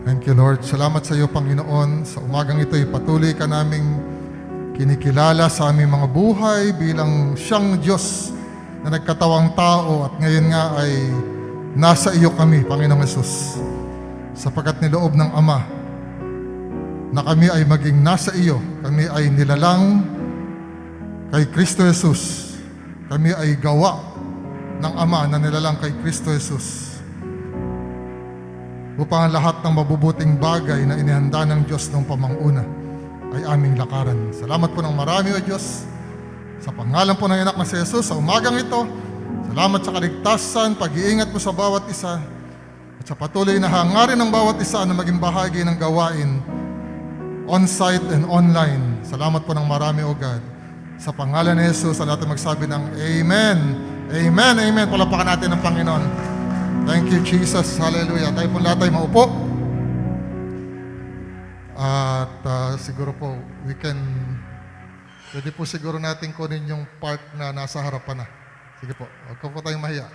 Thank you, Lord. Salamat sa iyo, Panginoon. Sa umagang ito, patuloy ka naming kinikilala sa aming mga buhay bilang siyang Diyos na nagkatawang tao at ngayon nga ay nasa iyo kami, Panginoong Yesus. Sapagkat niloob ng Ama na kami ay maging nasa iyo, kami ay nilalang kay Kristo Jesus. Kami ay gawa ng Ama na nilalang kay Kristo Jesus upang ang lahat ng mabubuting bagay na inihanda ng Diyos ng pamanguna ay aming lakaran. Salamat po ng marami, O Diyos, sa pangalan po ng anak na si Jesus sa umagang ito. Salamat sa kaligtasan, pag-iingat mo sa bawat isa, at sa patuloy na hangarin ng bawat isa na maging bahagi ng gawain on-site and online. Salamat po ng marami, O God. Sa pangalan ni Jesus, sa lahat ng magsabi ng Amen. Amen, Amen. Palapakan natin ang Panginoon. Thank you, Jesus. Hallelujah. Tayo po lahat ay maupo. At siguro po, pwede po siguro natin kunin yung part na nasa harapan na. Sige po, huwag po tayong mahiya.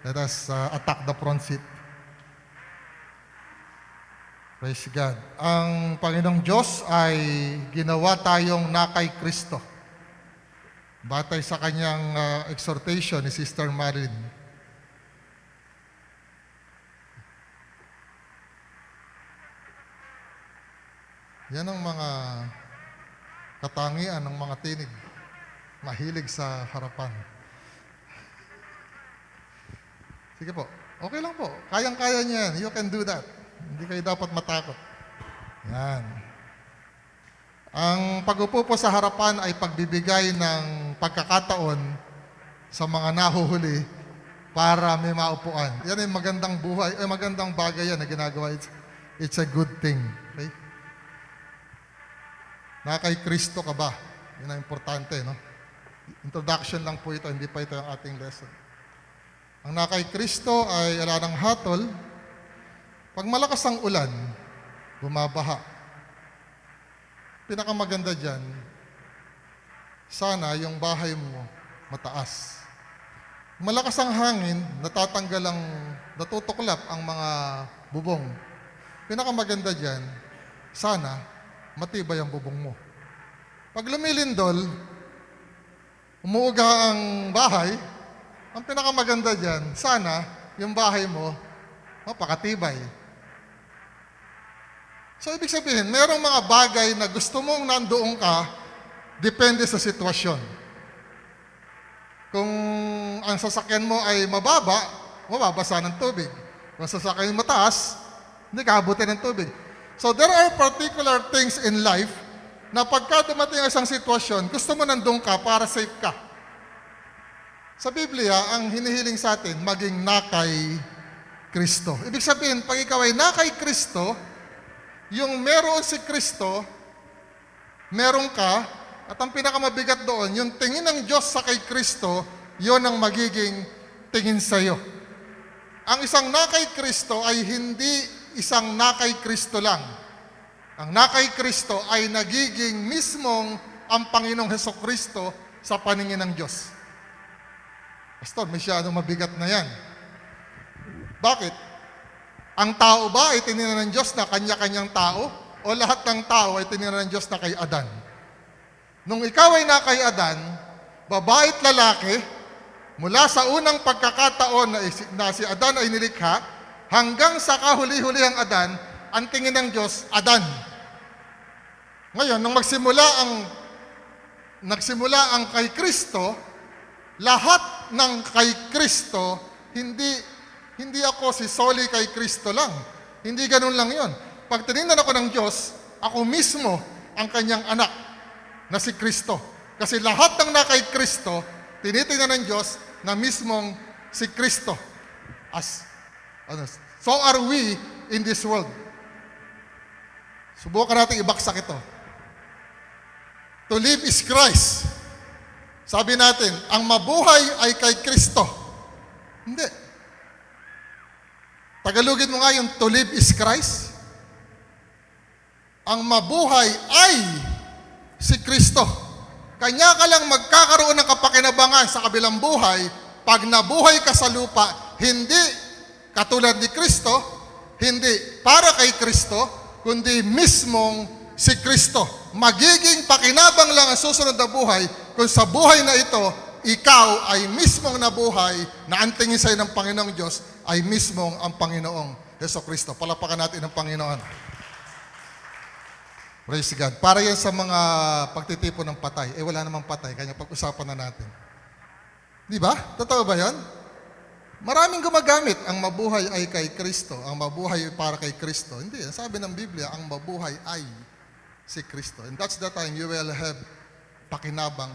Let us attack the front seat. Praise God. Ang Panginoong Diyos ay ginawa tayong na kay Kristo. Batay sa kanyang exhortation ni Sister Marilyn. Yan ang mga katangian ng mga tinig. Mahilig sa harapan. Sige po. Okay lang po. Kayang-kaya niya yan. You can do that. Hindi kayo dapat matakot. Yan. Ang pag-upo po sa harapan ay pagbibigay ng pagkakataon sa mga nahuhuli para may maupuan. Yan ay magandang buhay, magandang bagay yan na ginagawa. It's a good thing. Okay? Na kay Kristo ka ba? Yun ang importante, no? Introduction lang po ito, hindi pa ito ang ating lesson. Ang na kay Kristo ay ala ng hatol. Pag malakas ang ulan, bumabaha. Pinakamaganda dyan, sana yung bahay mo mataas. Malakas ang hangin, natutuklap ang mga bubong. Pinakamaganda dyan, sana matibay ang bubong mo. Pag lumilindol, umuuga ang bahay, ang pinakamaganda dyan, sana yung bahay mo mapakatibay. So, ibig sabihin, merong mga bagay na gusto mong nandoon ka, depende sa sitwasyon. Kung ang sasakyan mo ay mababasa ng tubig. Kung ang sasakyan mataas, hindi kaabutin ng tubig. So, there are particular things in life na pagka dumating ang isang sitwasyon, gusto mo nandoon ka para safe ka. Sa Biblia, ang hinihiling sa atin, maging na kay Kristo. Ibig sabihin, pag ikaw ay na kay Kristo, yung meron si Kristo, meron ka, at ang pinakamabigat doon, yung tingin ng Diyos sa kay Kristo, yon ang magiging tingin sa iyo. Ang isang na kay Kristo ay hindi isang na kay Kristo lang. Ang na kay Kristo ay nagiging mismong ang Panginoong Hesukristo sa paningin ng Diyos. Pastor, masyadong mabigat na yan. Bakit? Ang tao ba ay tiningnan ng Diyos na kanya-kanyang tao? O lahat ng tao ay tiningnan ng Diyos na kay Adan? Nung ikaw ay na kay Adan, babae at lalaki, mula sa unang pagkakataon na si Adan ay nilikha, hanggang sa kahuli-hulihang Adan, ang tingin ng Diyos, Adan. Ngayon, nung nagsimula ang kay Kristo, lahat ng kay Kristo, hindi ako si Soli kay Kristo lang. Hindi ganun lang yon. Pag tinignan ako ng Diyos, ako mismo ang kanyang anak na si Kristo. Kasi lahat ng na kay Kristo, tinitingnan ng Diyos na mismong si Kristo. So are we in this world. Subukan natin ibaksak ito. To live is Christ. Sabi natin, ang mabuhay ay kay Kristo. Hindi. Tagalogin mo nga yung to live is Christ. Ang mabuhay ay si Kristo. Kanya ka lang magkakaroon ng kapakinabangan sa kabilang buhay pag nabuhay ka sa lupa, hindi katulad ni Kristo, hindi para kay Kristo, kundi mismong si Kristo. Magiging pakinabang lang ang susunod na buhay kung sa buhay na ito, ikaw ay mismong nabuhay na ang tingin sa'yo ng Panginoong Diyos ay mismong ang Panginoong Jesucristo. Palapakan natin ang Panginoon. Praise God. Para yan sa mga pagtitipon ng patay. Wala namang patay, kaya pag-usapan na natin. Di ba? Totoo ba yan? Maraming gumagamit. Ang mabuhay ay kay Kristo. Ang mabuhay ay para kay Kristo. Hindi. Sabi ng Biblia, ang mabuhay ay si Kristo. And that's the time you will have pakinabang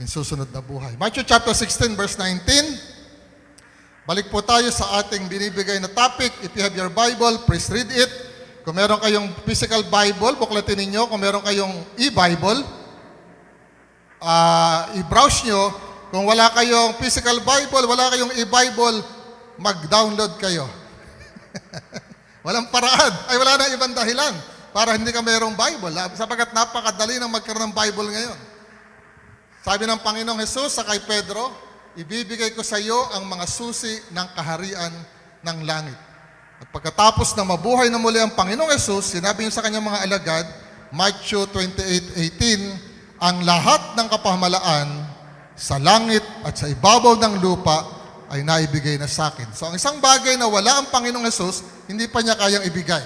in susunod na buhay. Matthew chapter 16, verse 19. Balik po tayo sa ating binibigay na topic. If you have your Bible, please read it. Kung meron kayong physical Bible, buklatin ninyo. Kung meron kayong e-Bible, i-browse nyo. Kung wala kayong physical Bible, wala kayong e-Bible, mag-download kayo. Walang paraan. Ay, wala na ibang dahilan para hindi ka mayroong Bible. Sapagkat napakadali ng magkaroon ng Bible ngayon. Sabi ng Panginoong Jesus sa kay Pedro, ibibigay ko sa iyo ang mga susi ng kaharian ng langit. At pagkatapos na mabuhay na muli ang Panginoong Jesus, sinabi niya sa kanyang mga alagad, Matthew 28:18, ang lahat ng kapamahalaan sa langit at sa ibabaw ng lupa ay naibigay na sa akin. So ang isang bagay na wala ang Panginoong Jesus, hindi pa niya kayang ibigay.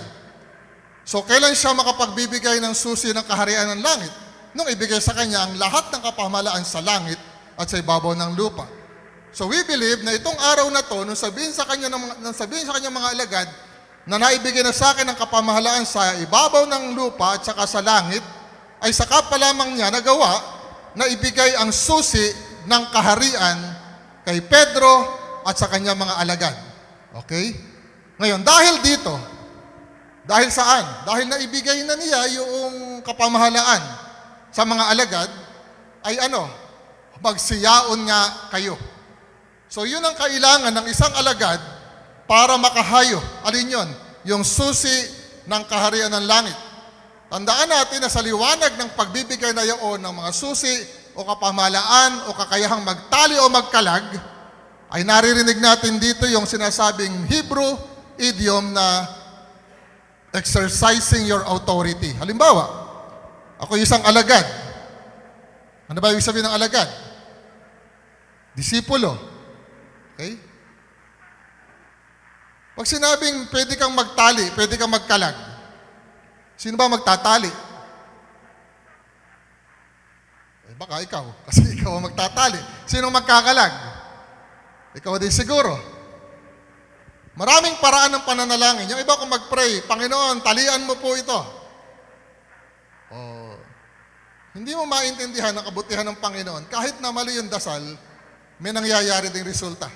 So kailan siya makapagbibigay ng susi ng kaharian ng langit? Nung ibigay sa kanya ang lahat ng kapamahalaan sa langit at sa ibabaw ng lupa. So we believe na itong araw na to, nung sabihin sa kanya mga alagad, na naibigay na sa akin ang kapamahalaan sa ibabaw ng lupa at saka sa langit, ay saka pa lamang niya nagawa na ibigay ang susi ng kaharian kay Pedro at sa kanyang mga alagad. Okay? Ngayon, dahil dito, dahil saan? Dahil naibigay na niya yung kapamahalaan sa mga alagad, ay magsiyaon nga kayo. So yun ang kailangan ng isang alagad para makahayo. Alin yun? Yung susi ng kaharian ng langit. Tandaan natin na sa liwanag ng pagbibigay na iyon ng mga susi o kapamahalaan o kakayahang magtali o magkalag, ay naririnig natin dito yung sinasabing Hebrew idiom na exercising your authority. Halimbawa, ako isang alagad. Ano ba ibig sabihin ng alagad? Disipulo. Okay? Pag sinabing pwede kang magtali, pwede kang magkalag, sino ba magtatali? Baka ikaw, kasi ikaw ang magtatali. Sino magkakalag? Ikaw din siguro. Maraming paraan ng pananalangin. Yung iba kung mag-pray, Panginoon, talian mo po ito. Hindi mo maintindihan ang kabutihan ng Panginoon. Kahit na mali yung dasal, may nangyayari ding resulta.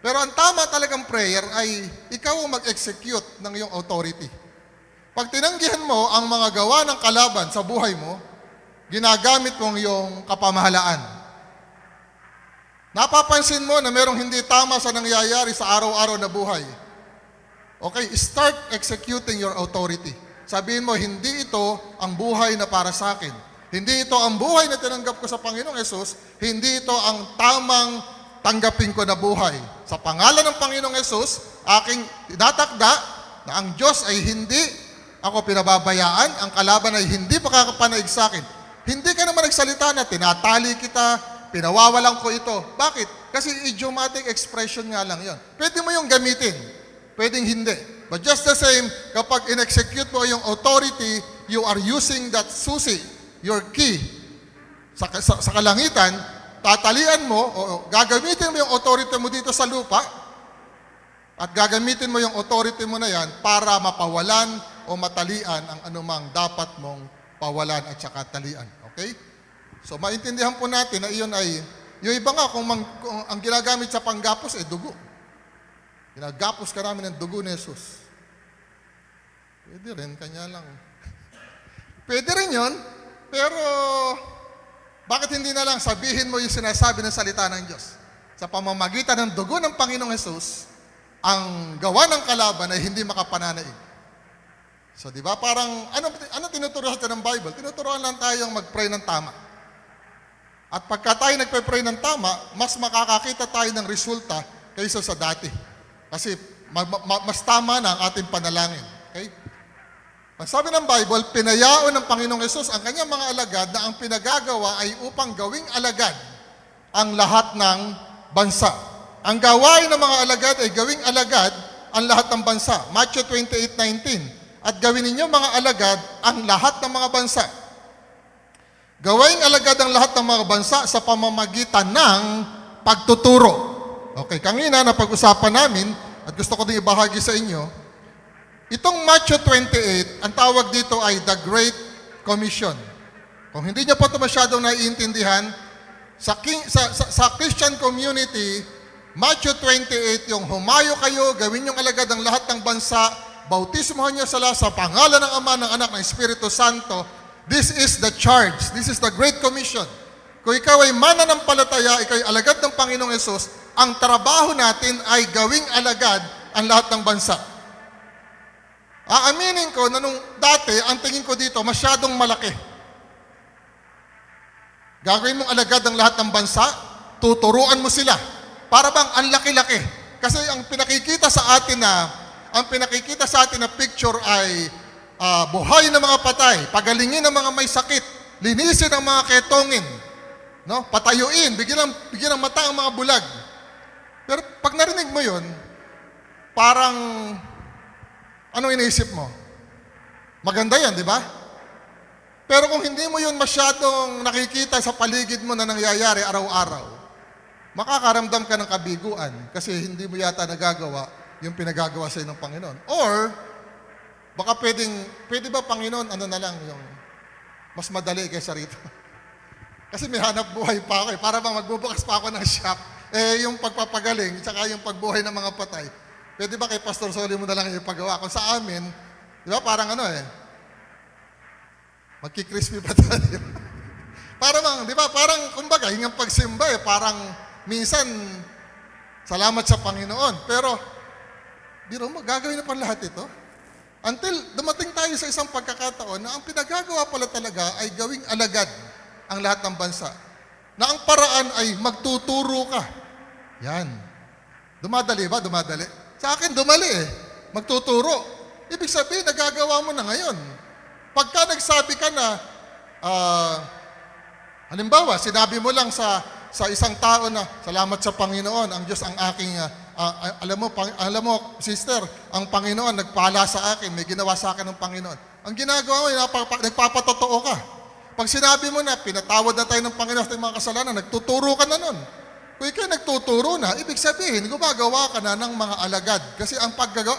Pero ang tama talagang prayer ay ikaw ang mag-execute ng iyong authority. Pag tinanggihan mo ang mga gawa ng kalaban sa buhay mo, ginagamit mong iyong kapamahalaan. Napapansin mo na merong hindi tama sa nangyayari sa araw-araw na buhay. Okay, start executing your authority. Sabihin mo, hindi ito ang buhay na para sa akin. Hindi ito ang buhay na tinanggap ko sa Panginoong Yesus. Hindi ito ang tamang tanggapin ko na buhay. Sa pangalan ng Panginoong Yesus, aking tinatakda na ang Diyos ay hindi ako pinababayaan, ang kalaban ay hindi makakapanaig sa akin. Hindi ka naman nagsalita na tinatali kita, pinawawalan ko ito. Bakit? Kasi idiomatic expression nga lang yon. Pwede mo yung gamitin, pwedeng hindi. But just the same, kapag in-execute mo yung authority, you are using that susi, your key, sa kalangitan, tatalian mo, o gagamitin mo yung authority mo dito sa lupa, at gagamitin mo yung authority mo na yan para mapawalan o matalian ang anumang dapat mong pawalan at saka talian. Okay? So, maintindihan po natin na iyon ay, yung iba nga, kung ang ginagamit sa panggapos ay dugo. Ginagapos ka namin ng dugo ni Jesus. Pwede rin, kanya lang. Pwede rin yun, pero bakit hindi na lang sabihin mo yung sinasabi ng salita ng Diyos? Sa pamamagitan ng dugo ng Panginoong Jesus, ang gawa ng kalaban ay hindi makapananaig. So, di ba? Parang, ano tinuturuan natin ng Bible? Tinuturuan lang tayong mag-pray ng tama. At pagka tayo nagpe-pray ng tama, mas makakakita tayo ng resulta kaysa sa dati. Kasi mas tama na ang ating panalangin. Okay? Ang sabi ng Bible, pinayao ng Panginoong Yesus ang kanyang mga alagad na ang pinagagawa ay upang gawing alagad ang lahat ng bansa. Ang gawain ng mga alagad ay gawing alagad ang lahat ng bansa. Matthew 28:19. At gawin ninyo mga alagad ang lahat ng mga bansa. Gawing alagad ang lahat ng mga bansa sa pamamagitan ng pagtuturo. Okay, kanina na pag-usapan namin at gusto ko din ibahagi sa inyo, itong Matthew 28, ang tawag dito ay The Great Commission. Kung hindi niyo pa ito masyadong naiintindihan, sa Christian community, Matthew 28, yung humayo kayo, gawin yung alagad ang lahat ng bansa, bautismohan niyo sila sa pangalan ng Ama, ng Anak, ng Espiritu Santo. This is the charge. This is the Great Commission. Kung ikaw ay mananampalataya, ikaw ay alagad ng Panginoong Yesus, ang trabaho natin ay gawing alagad ang lahat ng bansa. Aaminin ko na nung dati, ang tingin ko dito, masyadong malaki. Gagawin mong alagad ang lahat ng bansa, tuturuan mo sila. Para bang ang laki-laki. Kasi ang pinakikita sa atin na picture ay buhay ng mga patay, pagalingin ng mga may sakit, linisin ang mga ketongin, no? Patayuin, bigyan ng mata ang mga bulag. Pero pag narinig mo yun, parang anong iniisip mo? Maganda yan, di ba? Pero kung hindi mo yun masyadong nakikita sa paligid mo na nangyayari araw-araw, makakaramdam ka ng kabiguan kasi hindi mo yata nagagawa yung pinagagawa sa ng Panginoon. Or, baka pwede ba Panginoon, ano na lang, yung mas madali kaysa rito? Kasi may hanap buhay pa ako eh. Para bang magbubukas pa ako ng shop. Yung pagpapagaling, tsaka yung pagbuhay ng mga patay. Pwede ba kay Pastor Soli mo na lang ipagawa? Kung sa amin, di ba parang magkikrispy pa tayo. Parang, di ba, parang, kumbaga, yung pagsimba parang minsan, salamat sa Panginoon. Pero, biro mo, gagawin na pa lahat ito. Until dumating tayo sa isang pagkakataon na ang pinagagawa pala talaga ay gawing alagad ang lahat ng bansa. Na ang paraan ay magtuturo ka. Yan. Dumadali ba? Dumadali. Sa akin, dumali Magtuturo. Ibig sabihin, nagagawa mo na ngayon. Pagka nagsabi ka na, halimbawa, sinabi mo lang sa isang tao na, salamat sa Panginoon, ang Diyos ang aking, alam mo, sister, ang Panginoon nagpala sa akin, may ginawa sa akin ng Panginoon. Ang ginagawa mo, nagpapatotoo ka. Pag sinabi mo na, pinatawad na tayo ng Panginoon sa mga kasalanan, nagtuturo ka na nun. Kung ikaw nagtuturo na, ibig sabihin, gumagawa ka na ng mga alagad. Kasi ang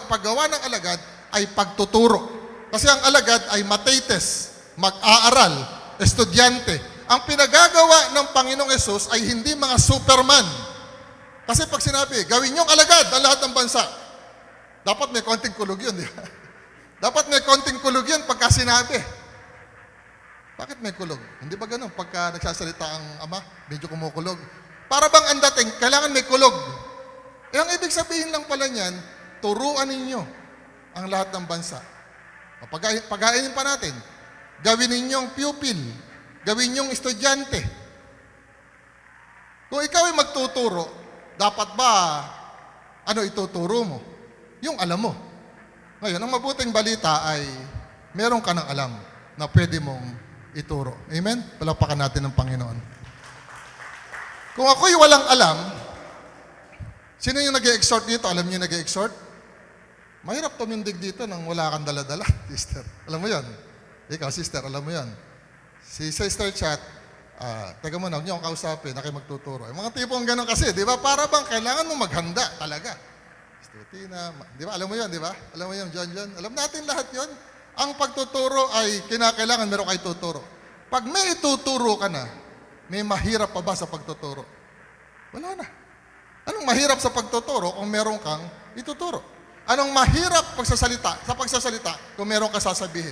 paggawa ng alagad ay pagtuturo. Kasi ang alagad ay matetes, mag-aaral, estudyante. Ang pinagagawa ng Panginoong Yesus ay hindi mga Superman. Kasi pag sinabi, gawin niyong alagad ang lahat ng bansa, dapat may konting kulog yun, di ba? Dapat may konting kulog yun pagka sinabi. Bakit may kulog? Hindi ba ganun? Pagka nagsasalita ang Ama, medyo kumukulog. Para bang ang dating, kailangan may kulog. Ang ibig sabihin lang pala niyan, turuan ninyo ang lahat ng bansa. Pagainin pa natin. Gawin ninyong pupil. Gawin ninyong estudyante. Kung ikaw ay magtuturo, dapat ba, ituturo mo? Yung alam mo. Ngayon, ang mabuting balita ay meron ka ng alam na pwede mong ituro. Amen? Palakpakan natin ng Panginoon. Kung ako'y walang alam, sino yung nag-e-exhort dito? Alam niyo yung nag-e-exhort? Mahirap tumindig dito nang wala kang dala-dala, sister. Alam mo yon? Ikaw, sister, alam mo yon? Si Sister Chat, teka mo na, huwag niyo akong kausapin, ako'y magtuturo. Yung mga tipong gano'n kasi, di ba? Para bang kailangan mo maghanda talaga. Sister Tina, di ba? Alam mo yon, di ba? Alam mo yon, John. Alam natin lahat yon. Ang pagtuturo ay kinakailangan meron kayo tuturo. Pag may ituturo ka na, may mahirap pa ba sa pagtuturo? Wala na. Anong mahirap sa pagtuturo kung meron kang ituturo? Anong mahirap sa pagsasalita kung meron ka sasabihin?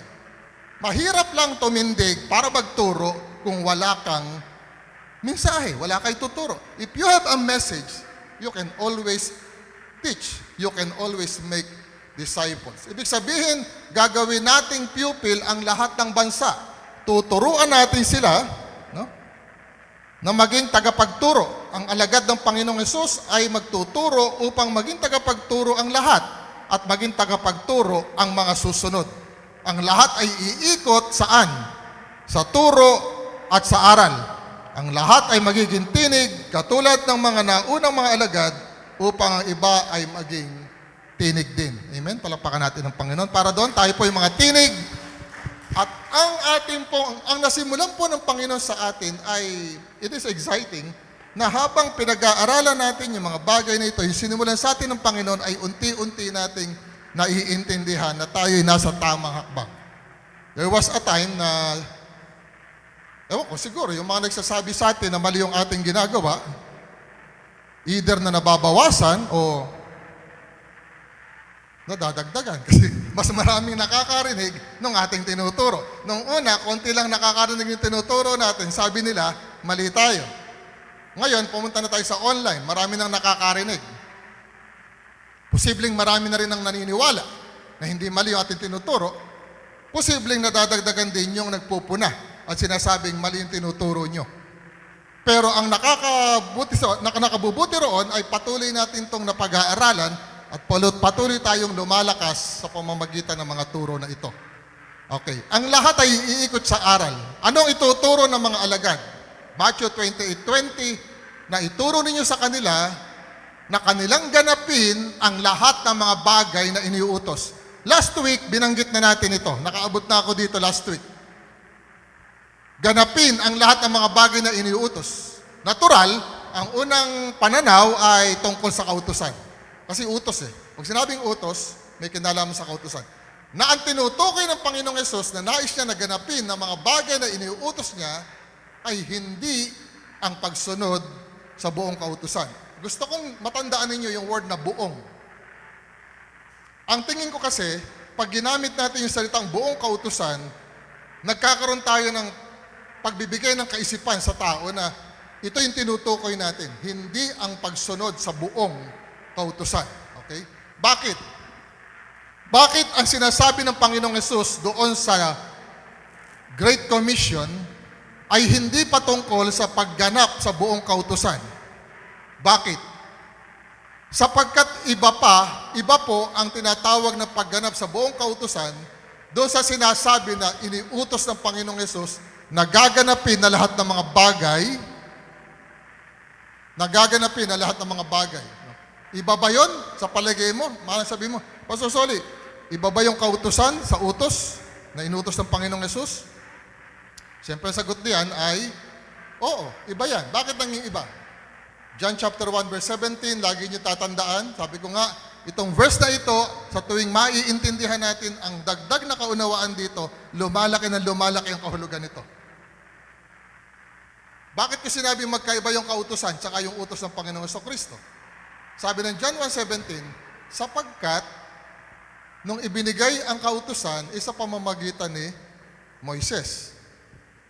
Mahirap lang tumindig para magturo kung wala kang mensahe, wala kang tuturo. If you have a message, you can always teach. You can always make disciples. Ibig sabihin, gagawin nating pupil ang lahat ng bansa. Tuturuan natin sila, no? Na maging tagapagturo. Ang alagad ng Panginoong Yesus ay magtuturo upang maging tagapagturo ang lahat at maging tagapagturo ang mga susunod. Ang lahat ay iikot saan? Sa turo at sa aral. Ang lahat ay magiging tinig katulad ng mga naunang mga alagad upang ang iba ay maging tinig din. Amen? Palakpakan natin ang Panginoon. Para doon, tayo po yung mga tinig. At ang nasimulan po ng Panginoon sa atin ay, it is exciting, na habang pinag-aaralan natin yung mga bagay na ito, yung sinimulan sa atin ng Panginoon ay unti-unti nating naiintindihan na tayo'y nasa tamang hakbang. There was a time na, ewan ko, siguro, yung mga nagsasabi sa atin na mali yung ating ginagawa, either na nababawasan o nadadagdagan. Kasi mas maraming nakakarinig ng ating tinuturo. Nung una, konti lang nakakarinig yung tinuturo natin, sabi nila, mali tayo. Ngayon, pumunta na tayo sa online, marami nang nakakarinig. Posibleng marami na rin ang naniniwala na hindi mali yung ating tinuturo. Posibleng nadadagdagan din yung nagpupuna at sinasabing mali yung tinuturo nyo. Pero ang nakabubuti roon ay patuloy natin itong napag-aaralan at patuloy tayong lumalakas sa pamamagitan ng mga turo na ito. Okay. Ang lahat ay iikot sa aral. Anong ituturo ng mga alagad? Matthew 28:20, na ituro ninyo sa kanila na kanilang ganapin ang lahat ng mga bagay na iniuutos. Last week, binanggit na natin ito. Nakaabot na ako dito last week. Ganapin ang lahat ng mga bagay na iniuutos. Natural, ang unang pananaw ay tungkol sa kautusan. Kasi utos eh. Pag sinabing utos, may kinalaman sa kautusan. Na ang tinutukoy ng Panginoong Hesus na nais niya na ganapin ng mga bagay na iniuutos niya ay hindi ang pagsunod sa buong kautusan. Gusto kong matandaan ninyo yung word na buong. Ang tingin ko kasi, pag ginamit natin yung salitang buong kautusan, nagkakaroon tayo ng pagbibigay ng kaisipan sa tao na ito yung tinutukoy natin, hindi ang pagsunod sa buong kautusan. Okay? Bakit? Bakit ang sinasabi ng Panginoong Hesus doon sa Great Commission ay hindi patungkol sa pagganap sa buong kautusan? Bakit? Sapagkat iba po ang tinatawag na pagganap sa buong kautusan doon sa sinasabi na iniutos ng Panginoong Hesus na gaganapin na lahat ng mga bagay. Iba ba yun sa palagay mo? Maaaring sabi mo, Pastor Soli, iba ba yung kautusan sa utos na inutos ng Panginoong Hesus? Siyempre, sagot niyan ay, oo, iba yan. Bakit nanging iba? John chapter 1 verse 17, lagi niyo tatandaan. Sabi ko nga, itong verse na ito, sa tuwing maiintindihan natin ang dagdag na kaunawaan dito, lumalaki na lumalaki ang kahulugan nito. Bakit ko sinabi magkaiba yung kautusan tsaka yung utos ng Panginoong Jesucristo? Sabi ng John 1:17, sapagkat nung ibinigay ang kautusan, isa pamamagitan ni Moises.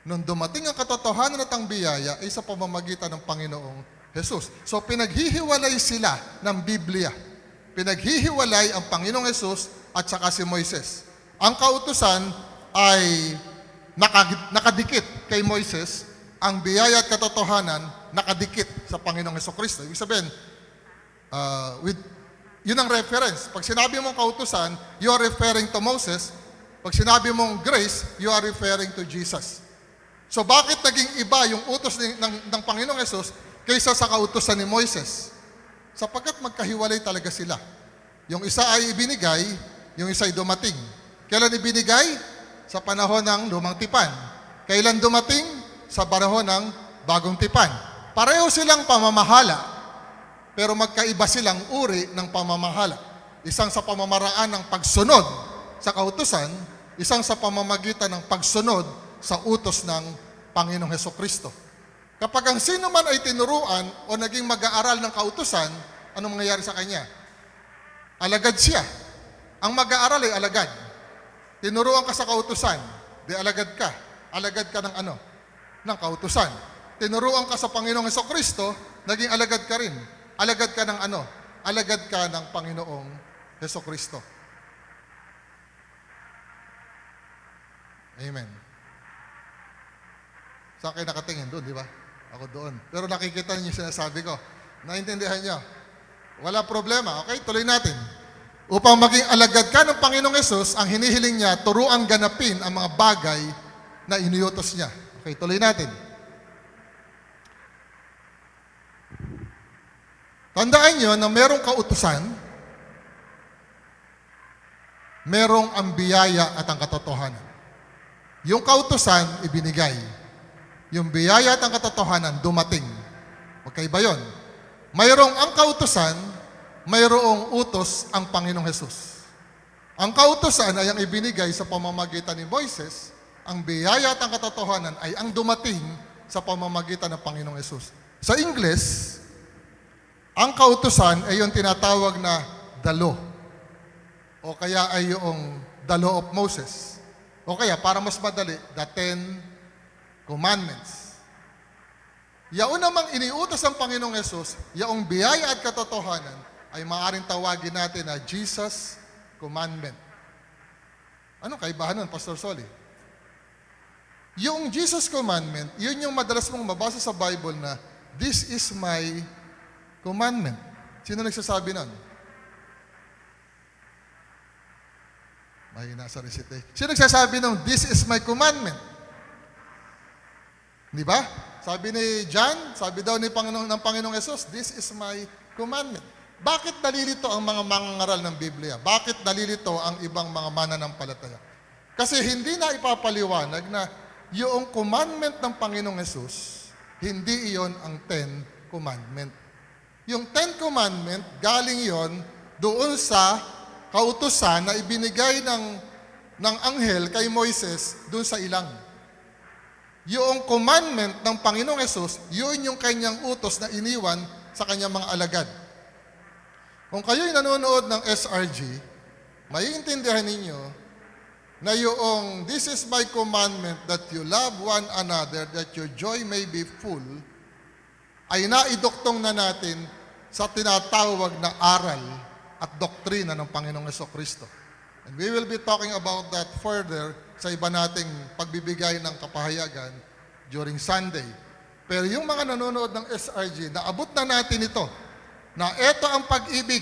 Nung dumating ang katotohanan at ang biyaya, ay sa pamamagitan ng Panginoong Jesus. So pinaghihiwalay sila ng Biblia. Pinaghihiwalay ang Panginoong Jesus at saka si Moises. Ang kautusan ay nakadikit kay Moises, ang biyaya at katotohanan nakadikit sa Panginoong Jesucristo. Ibig sabihin, yun ang reference. Pag sinabi mong kautusan, you are referring to Moses. Pag sinabi mong grace, you are referring to Jesus. So bakit naging iba yung utos ng Panginoong Hesus kaysa sa kautusan ni Moises? Sapagkat magkahiwalay talaga sila. Yung isa ay ibinigay, yung isa ay dumating. Kailan ibinigay? Sa panahon ng lumang tipan. Kailan dumating? Sa panahon ng bagong tipan. Pareho silang pamamahala, pero magkaiba silang uri ng pamamahala. Isang sa pamamaraan ng pagsunod sa kautusan, isang sa pamamagitan ng pagsunod sa utos ng Panginoong Hesukristo. Kapag ang sino man ay tinuruan o naging mag-aaral ng kautusan, anong mangyayari sa kanya? Alagad siya. Ang mag-aaral ay alagad. Tinuruan ka sa kautusan, di alagad ka. Alagad ka ng ano? Ng kautusan. Tinuruan ka sa Panginoong Hesukristo, naging alagad ka rin. Alagad ka ng ano? Alagad ka ng Panginoong Hesukristo. Amen. Saan kayo nakatingin? Doon, di ba? Ako doon. Pero nakikita niyo yung sinasabi ko. Naintindihan niyo? Wala problema. Okay, tuloy natin. Upang maging alagad ka ng Panginoong Yesus, ang hinihiling niya, turuang ganapin ang mga bagay na iniutos niya. Okay, tuloy natin. Tandaan niyo na merong kautusan, merong ang biyaya at ang katotohanan. Yung kautusan, ibinigay. Yung biyaya at ang katotohanan, dumating. Okay ba yun? Mayroong ang kautusan, mayroong utos ang Panginoong Hesus. Ang kautusan ay ang ibinigay sa pamamagitan ni Moises, ang biyaya at ang katotohanan ay ang dumating sa pamamagitan ng Panginoong Hesus. Sa English, ang kautusan ay yung tinatawag na the law. O kaya ay yung the law of Moses. O kaya, para mas madali, the 10 Commandments. Yaon namang iniutos ng Panginoong Hesus, yaong biyaya at katotohanan ay maaaring tawagin natin na Jesus Commandment. Anong kaibahan nun, Pastor Soli? Yung Jesus Commandment, yun yung madalas mong mabasa sa Bible na, this is my commandment. Sino nagsasabi nun? May nasa recite. Sino nagsasabi nun, this is my commandment? Di ba? Sabi ni John, sabi daw ng Panginoong Yesus, this is my commandment. Bakit nalilito ang mga mangangaral ng Biblia? Bakit nalilito ang ibang mga mananampalataya? Kasi hindi na ipapaliwanag na yung commandment ng Panginoong Yesus, hindi iyon ang 10 commandment. Yung 10 commandment, galing yon doon sa kautusan na ibinigay ng anghel kay Moises doon sa ilang. Yung commandment ng Panginoong Yesus, yun yung kanyang utos na iniwan sa kanyang mga alagad. Kung kayo'y nanonood ng SRG, maiintindihan ninyo na yung this is my commandment that you love one another, that your joy may be full, ay naiduktong na natin sa tinatawag na aral at doktrina ng Panginoong Jesucristo. And we will be talking about that further sa iba nating pagbibigay ng kapahayagan during Sunday. Pero yung mga nanonood ng SRG, naabot na natin ito, na ito ang pag-ibig.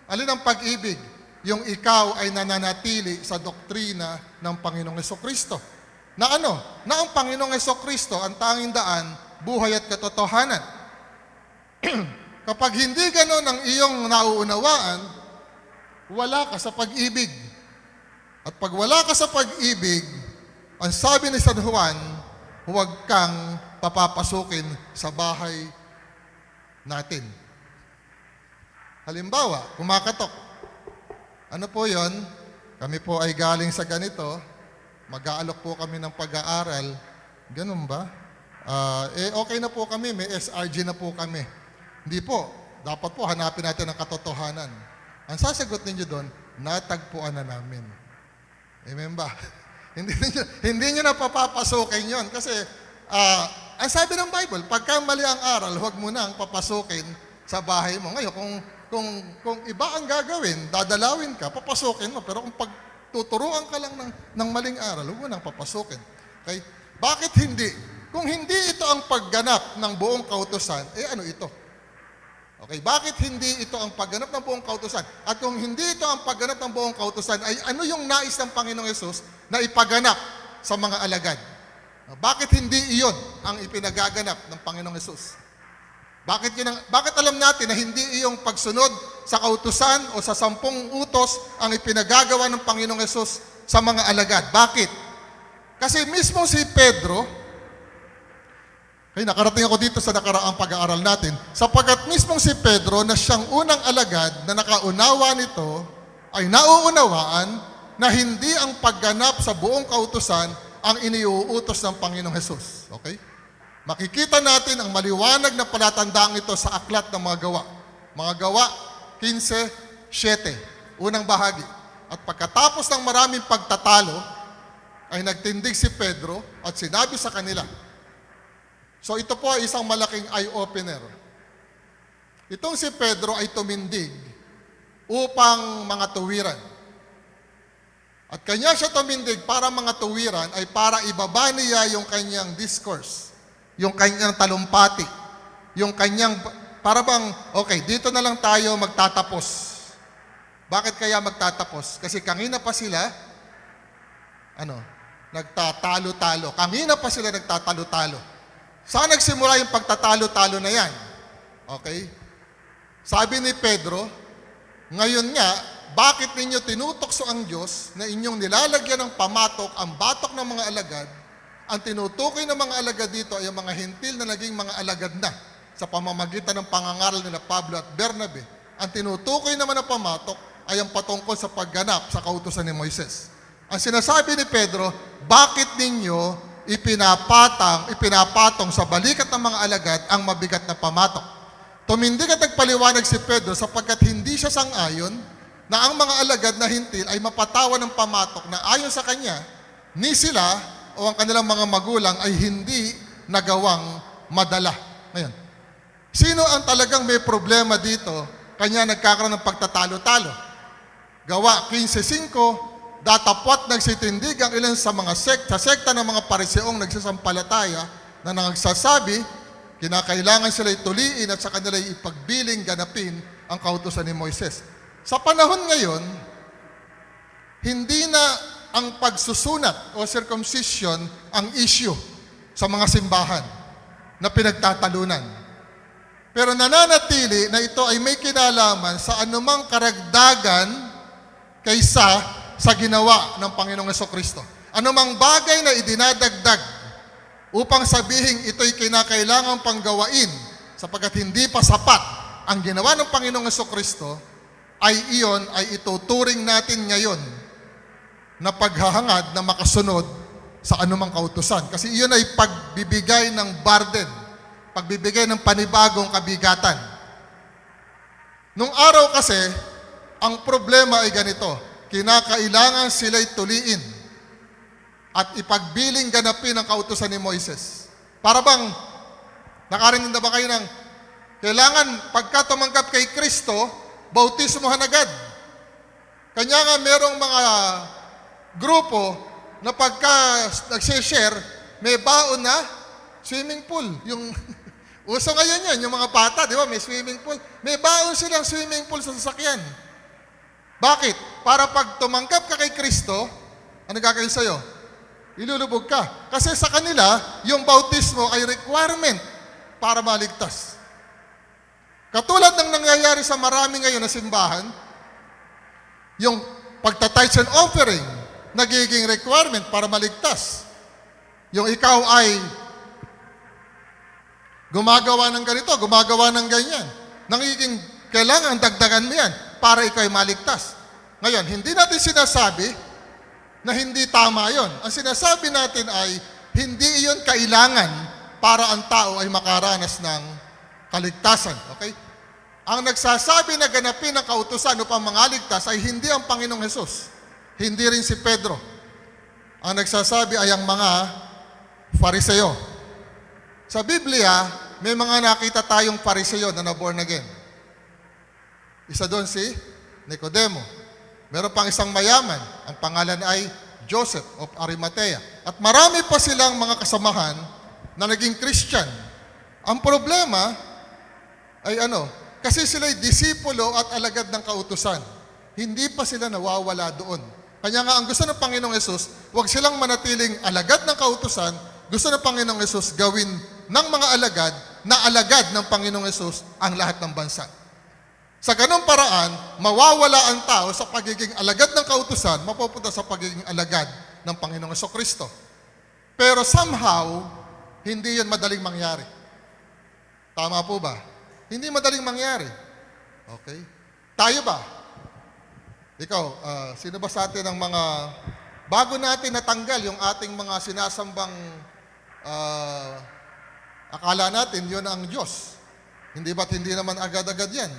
Alin ang pag-ibig? Yung ikaw ay nananatili sa doktrina ng Panginoong Jesucristo. Na ano? Na ang Panginoong Jesucristo ang tanging daan, buhay at katotohanan. Kapag hindi ganon ang iyong nauunawaan, wala ka sa pag-ibig. At pag wala ka sa pag-ibig, ang sabi ni San Juan, huwag kang papapasukin sa bahay natin. Halimbawa, kumakatok. Ano po yon? Kami po ay galing sa ganito, mag-aalok po kami ng pag-aaral. Ganun ba? Okay na po kami, may SRG na po kami. Hindi po. Dapat po hanapin natin ang katotohanan. Ang sasagot ninyo doon, natagpuan na namin. Amen ba? hindi nyo na papapasukin yon. Kasi, ang sabi ng Bible, pagka mali ang aral, huwag mo na ang papasukin sa bahay mo. Ngayon, kung iba ang gagawin, dadalawin ka, papasukin mo. Pero kung pagtuturuan ka lang ng maling aral, huwag mo nang papasukin. Okay? Bakit hindi? Kung hindi ito ang pagganap ng buong kautusan, ano ito? Okay, bakit hindi ito ang pagganap ng buong kautusan? At kung hindi ito ang pagganap ng buong kautusan, ay ano yung nais ng Panginoong Yesus na ipaganap sa mga alagad? Bakit hindi iyon ang ipinagaganap ng Panginoong Yesus? Bakit alam natin na hindi iyong pagsunod sa kautusan o sa 10 utos ang ipinagagawa ng Panginoong Yesus sa mga alagad? Bakit? Kasi mismo si Pedro, nakarating ako dito sa nakaraang pag-aaral natin, sapagkat mismong si Pedro na siyang unang alagad na nakaunawa nito, ay nauunawaan na hindi ang pagganap sa buong kautusan ang iniuutos ng Panginoong Hesus. Okay? Makikita natin ang maliwanag na palatandaan ito sa aklat ng mga gawa. Mga gawa, 15:7, unang bahagi. At pagkatapos ng maraming pagtatalo, ay nagtindig si Pedro at sinabi sa kanila. So ito po ay isang malaking eye-opener. Itong si Pedro ay tumindig upang mga tuwiran. At kanya siya tumindig para mga tuwiran ay para ibaba niya yung kanyang discourse, yung kanyang talumpati, yung kanyang, para bang, okay, dito na lang tayo magtatapos. Bakit kaya magtatapos? Kasi kanina pa sila, nagtatalo-talo. Kanina pa sila nagtatalo-talo. Saan nagsimula yung pagtatalo-talo na yan? Okay? Sabi ni Pedro, ngayon nga, bakit ninyo tinutokso ang Diyos na inyong nilalagyan ng pamatok ang batok ng mga alagad? Ang tinutukoy ng mga alagad dito ay ang mga hintil na naging mga alagad na sa pamamagitan ng pangangaral nila Pablo at Bernabe. Ang tinutukoy naman ng pamatok ay ang patungkol sa pagganap sa kautusan ni Moises. Ang sinasabi ni Pedro, bakit ninyo ipinapatong sa balikat ng mga alagad ang mabigat na pamatok? Tumindig at nagpaliwanag si Pedro sapagkat hindi siya sang-ayon na ang mga alagad na hintil ay mapatawan ng pamatok na ayon sa kanya, ni sila o ang kanilang mga magulang ay hindi nagawang madala. Ngayon, sino ang talagang may problema dito? Kanya nagkakaroon ng pagtatalo-talo. Gawa 15:5, datapwat nagsitindig ang ilan sa mga sekta ng mga pariseong nagsasampalataya na nagsasabi, kinakailangan sila ituliin at sa kanila ipagbiling ganapin ang kautusan ni Moises. Sa panahon ngayon, hindi na ang pagsusunat o circumcision ang issue sa mga simbahan na pinagtatalunan. Pero nananatili na ito ay may kinalaman sa anumang karagdagan kaysa sa ginawa ng Panginoong Hesukristo. Anumang bagay na idinadagdag upang sabihin ito'y kinakailangan pang gawain sapagkat hindi pa sapat ang ginawa ng Panginoong Hesukristo, ay iyon ay ituturing natin ngayon na paghahangad na makasunod sa anumang kautusan. Kasi iyon ay pagbibigay ng burden, pagbibigay ng panibagong kabigatan. Nung araw kasi, ang problema ay ganito, kinakailangan sila'y tuliin at ipagbiling ganapin ang kautusan ni Moises. Para bang, nakarinig na ba kayo ng, kailangan pagka tumanggap kay Kristo, bautismohan agad. Kanya nga merong mga grupo na pagka nagsishare, may baon na swimming pool. Yung uso ngayon yan, yung mga bata, di ba, may swimming pool. May baon silang swimming pool sa sasakyan. Bakit? Para pag tumanggap ka kay Kristo, ano gagawin sa'yo? Ilulubog ka. Kasi sa kanila, yung bautismo ay requirement para maligtas. Katulad ng nangyayari sa marami ngayon na simbahan, yung pagta-tithes and offering, nagiging requirement para maligtas. Yung ikaw ay gumagawa ng ganito, gumagawa ng ganyan. Nangiging kailangan dagdagan mo yan para ikaw ay maligtas. Ngayon, hindi natin sinasabi na hindi tama yon. Ang sinasabi natin ay hindi iyon kailangan para ang tao ay makaranas ng kaligtasan. Okay? Ang nagsasabi na ganapin ang kautusan upang mangaligtas ay hindi ang Panginoong Hesus. Hindi rin si Pedro. Ang nagsasabi ay ang mga Fariseo. Sa Biblia, may mga nakita tayong Fariseo na born again. Isa doon si Nicodemo. Meron pang isang mayaman. Ang pangalan ay Joseph of Arimathea. At marami pa silang mga kasamahan na naging Christian. Ang problema ay kasi sila'y disipulo at alagad ng kautusan. Hindi pa sila nawawala doon. Kanya nga ang gusto ng Panginoong Hesus, huwag silang manatiling alagad ng kautusan, gusto ng Panginoong Hesus gawin ng mga alagad na alagad ng Panginoong Hesus ang lahat ng bansa. Sa ganung paraan, mawawala ang tao sa pagiging alagad ng kautusan, mapupunta sa pagiging alagad ng Panginoong Hesukristo. Pero somehow, hindi yun madaling mangyari. Tama po ba? Hindi madaling mangyari. Okay? Tayo ba? Ikaw, sino ba sa atin ang mga, bago natin natanggal yung ating mga sinasambang akala natin, yun ang Diyos. Hindi ba't hindi naman agad-agad yan?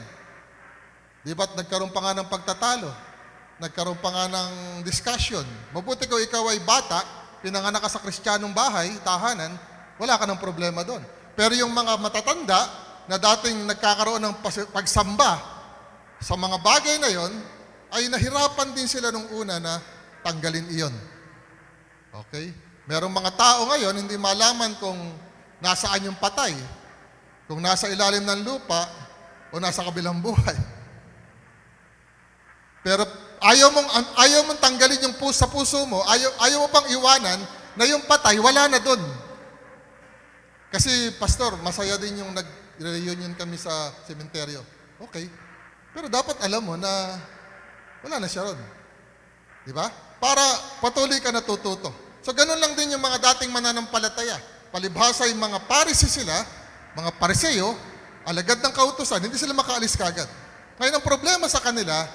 Di ba't nagkaroon pa nga ng pagtatalo? Nagkaroon pa nga ng discussion. Mabuti ko ikaw ay bata, pinanganak ka sa Kristiyanong bahay, tahanan, wala ka ng problema doon. Pero yung mga matatanda na dating nagkakaroon ng pagsamba sa mga bagay na yon, ay nahirapan din sila nung una na tanggalin iyon. Okay? Merong mga tao ngayon, hindi malaman kung nasaan yung patay, kung nasa ilalim ng lupa o nasa kabilang buhay. Pero ayaw mong tanggalin yung sa puso mo, ayaw mo pang iwanan na yung patay, wala na doon. Kasi, Pastor, masaya din yung nag-reunion kami sa sementeryo. Okay. Pero dapat alam mo na wala na siya ron. Di ba? Para patuloy ka natututo. So, ganun lang din yung mga dating mananampalataya. Palibhasa yung mga Parisi sila, mga Pariseo, alagad ng kautusan, hindi sila makaalis kagad. Ngayon, ang problema sa kanila,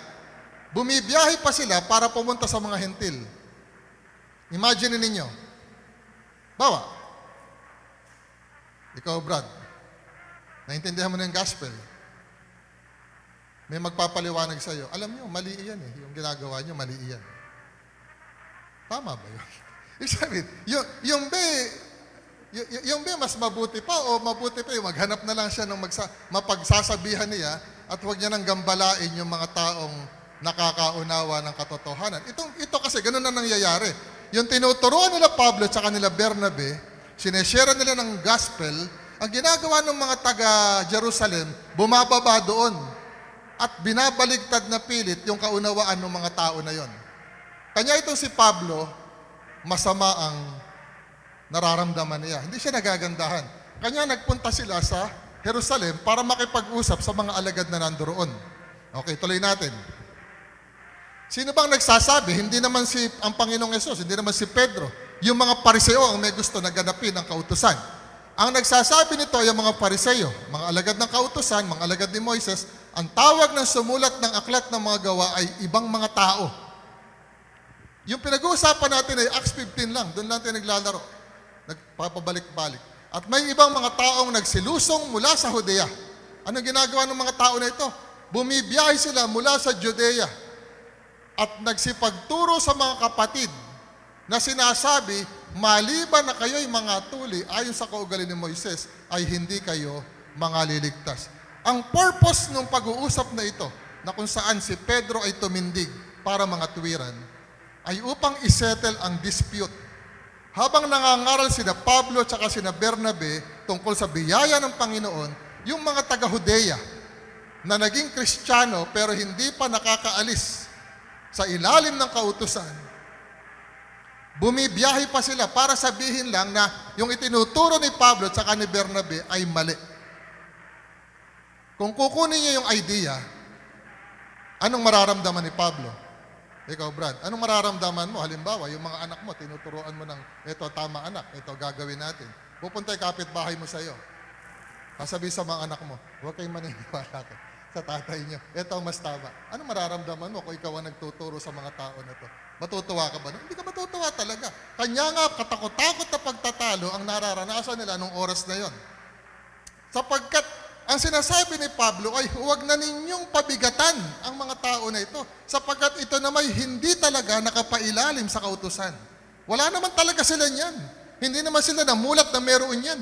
bumibiyahe pa sila para pumunta sa mga hentil. Imagine ninyo. Bawa, ikaw, Brad, naintindihan mo na yung gospel. May magpapaliwanag sa iyo. Alam niyo, mali iyan eh. Yung ginagawa niyo, mali iyan. Tama ba yun? Ibig sabihin, yung B, mas mabuti pa o mabuti pa yung maghanap na lang siya ng mapagsasabihan niya at huwag niya nang gambalain yung mga taong nakakaunawa ng katotohanan. Ito kasi, ganun na nangyayari. Yung tinuturuan nila Pablo at saka nila Bernabe, sineshare nila ng gospel, ang ginagawa ng mga taga-Jerusalem, bumababa doon at binabaligtad na pilit yung kaunawaan ng mga tao na yon. Kanya itong si Pablo, masama ang nararamdaman niya. Hindi siya nagagandahan. Kanya nagpunta sila sa Jerusalem para makipag-usap sa mga alagad na nandoon. Okay, tuloy natin. Sino bang nagsasabi? Hindi naman ang Panginoong Yesus, hindi naman si Pedro. Yung mga Pariseo ang may gusto na ganapin ang kautusan. Ang nagsasabi nito ay ang mga Pariseo, mga alagad ng kautusan, mga alagad ni Moises. Ang tawag ng sumulat ng aklat ng mga gawa ay ibang mga tao. Yung pinag-uusapan natin ay Acts 15 lang, doon lang tayo naglalaro. Nagpapabalik-balik. At may ibang mga taong nagsilusong mula sa Judea. Anong ginagawa ng mga tao na ito? Bumibiyahe sila mula sa Judea at nagsipagturo sa mga kapatid na sinasabi, maliban na kayo'y mga tuli ayon sa kaugali ni Moises, ay hindi kayo mga liligtas. Ang purpose ng pag-uusap na ito, na kung saan si Pedro ay tumindig para mga tuwiran, ay upang isettle ang dispute. Habang nangangaral sina Pablo at saka sina Bernabe tungkol sa biyaya ng Panginoon, yung mga taga-Judea na naging Kristiyano pero hindi pa nakakaalis sa ilalim ng kautusan, bumibiyahe pa sila para sabihin lang na yung itinuturo ni Pablo at saka ni Bernabe ay mali. Kung kukunin niyo yung idea, anong mararamdaman ni Pablo? Ikaw, Brad, anong mararamdaman mo? Halimbawa, yung mga anak mo, tinuturuan mo ng, ito, tama anak, ito, gagawin natin. Pupunta yung kapitbahay mo sa iyo. Sasabihin sa mga anak mo, huwag kayong maniniwala sa tatay niyo. Ito ang mas tama. Anong mararamdaman mo kung ikaw ang nagtuturo sa mga tao na to? Matutuwa ka ba? Hindi ka matutuwa talaga. Kanya nga, katakot-takot na pagtatalo ang nararanasan nila nung oras na yon. Sapagkat ang sinasabi ni Pablo ay huwag na ninyong pabigatan ang mga tao na ito sapagkat ito naman hindi talaga nakapailalim sa kautusan. Wala naman talaga sila niyan. Hindi naman sila namulat na meron yan.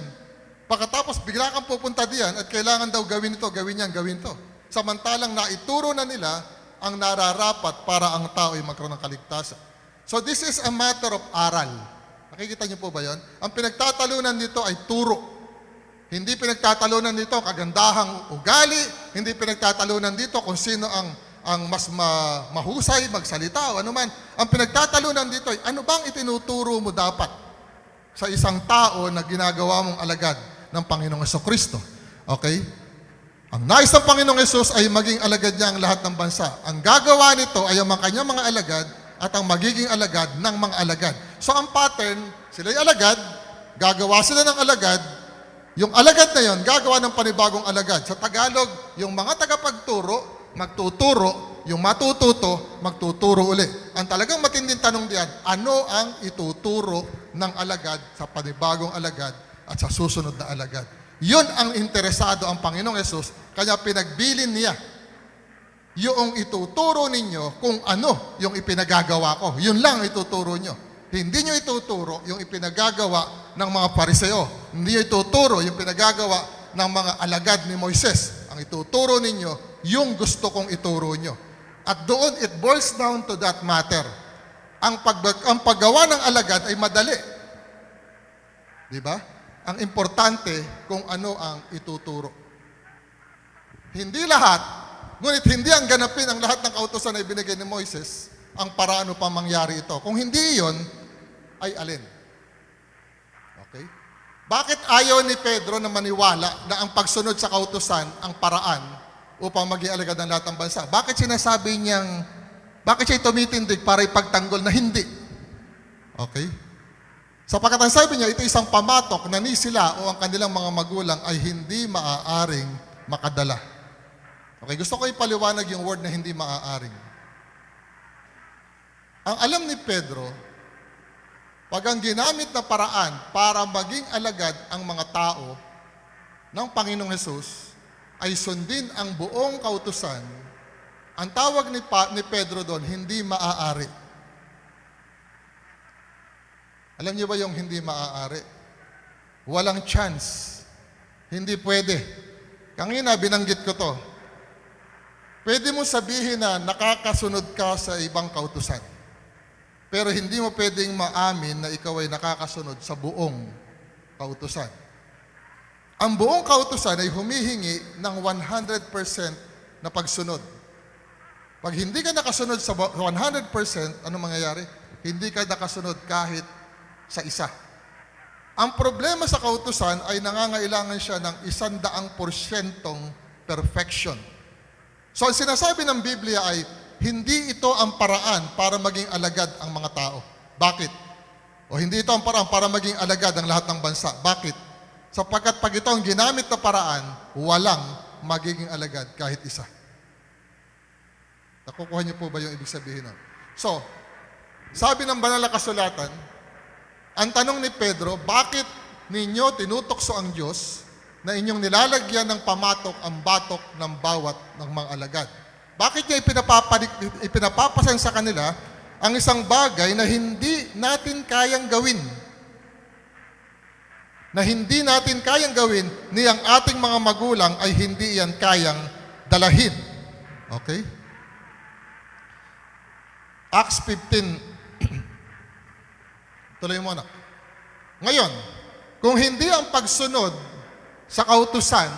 Pagkatapos bigla kang pupunta diyan at kailangan daw gawin ito, gawin yan, gawin to. Samantalang naituro na nila ang nararapat para ang tao ay magkaroon ng kaligtasan. So this is a matter of aral. Nakikita niyo po ba yon? Ang pinagtatalunan dito ay turo. Hindi pinagtatalunan dito kagandahang ugali, hindi pinagtatalunan dito kung sino ang mas mahusay magsalita o anuman. Ang pinagtatalunan dito ay ano bang itinuturo mo dapat sa isang tao na ginagawa mong alagad ng Panginoong Jesucristo. Okay? Ang nais ng Panginoong Yesus ay maging alagad niya ang lahat ng bansa. Ang gagawa nito ay ang kanyang mga alagad at ang magiging alagad ng mga alagad. So ang pattern, sila'y alagad, gagawa sila ng alagad, yung alagad na yon, gagawa ng panibagong alagad. Sa Tagalog, yung mga tagapagturo, magtuturo, yung matututo, magtuturo uli. Ang talagang matinding tanong diyan, ano ang ituturo ng alagad sa panibagong alagad at sa susunod na alagad? Yun ang interesado ang Panginoong Yesus, kaya pinagbilin niya yung ituturo ninyo kung ano yung ipinagagawa ko. Yun lang ang ituturo nyo. Hindi nyo ituturo yung ipinagagawa ng mga Pariseo. Hindi nyo ituturo yung pinagagawa ng mga alagad ni Moises. Ang ituturo ninyo, yung gusto kong ituro nyo. At doon, it boils down to that matter. Ang paggawa ng alagad ay madali. Di ba? Ang importante kung ano ang ituturo. Hindi lahat Ngunit hindi ang ganapin ang lahat ng kautusan na ibinigay ni Moises, ang paraan upang mangyari ito. Kung hindi iyon, ay alin? Okay? Bakit ayaw ni Pedro na maniwala na ang pagsunod sa kautusan ang paraan upang maging alagad ng lahat ng bansa? Bakit siya tumitindig para ipagtanggol na hindi? Okay? Sapagkat ang sabi niya, ito isang pamatok na ni sila o ang kanilang mga magulang ay hindi maaaring makadala. Okay, gusto ko ipaliwanag yung word na hindi maaaring. Ang alam ni Pedro, pag ang ginamit na paraan para maging alagad ang mga tao ng Panginoong Hesus ay sundin ang buong kautusan, ang tawag ni Pedro doon, hindi maaari. Alam niyo ba yung hindi maaari? Walang chance. Hindi pwede. Kanina binanggit ko to. Pwede mo sabihin na nakakasunod ka sa ibang kautusan. Pero hindi mo pwedeng maamin na ikaw ay nakakasunod sa buong kautusan. Ang buong kautusan ay humihingi ng 100% na pagsunod. Pag hindi ka nakasunod sa 100%, ano mangyayari? Hindi ka nakasunod kahit sa isa. Ang problema sa kautusan ay nangangailangan siya ng 100% perfection. So, ang sinasabi ng Biblia ay, hindi ito ang paraan para maging alagad ang mga tao. Bakit? O hindi ito ang paraan para maging alagad ang lahat ng bansa. Bakit? Sapagkat pag ito ang ginamit na paraan, walang magiging alagad kahit isa. Nakukuha niyo po ba yung ibig sabihin nun? So, sabi ng banal na kasulatan, ang tanong ni Pedro, bakit ninyo tinutokso ang Diyos na inyong nilalagyan ng pamatok ang batok ng bawat ng mga alagad? Bakit niya ipinapapasan sa kanila ang isang bagay na hindi natin kayang gawin? Na hindi natin kayang gawin, ni ang ating mga magulang ay hindi yan kayang dalahin. Okay? Acts 15. Tuloy mo na. Ngayon, kung hindi ang pagsunod sa kautusan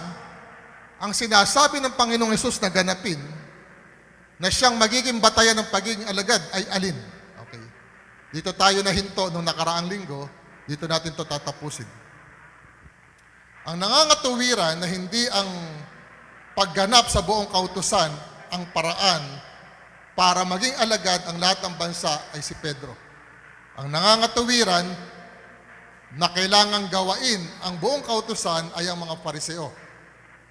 ang sinasabi ng Panginoong Hesus na ganapin, na siyang magiging batayan ng pagiging alagad, ay alin? Okay. Dito tayo nahinto nung nakaraang linggo, dito natin to tatapusin. Ang nangangatuwiran na hindi ang pagganap sa buong kautusan ang paraan para maging alagad ang lahat ng bansa ay si Pedro. Ang nangangatuwiran na kailangang gawain ang buong kautusan ay ang mga Pariseo.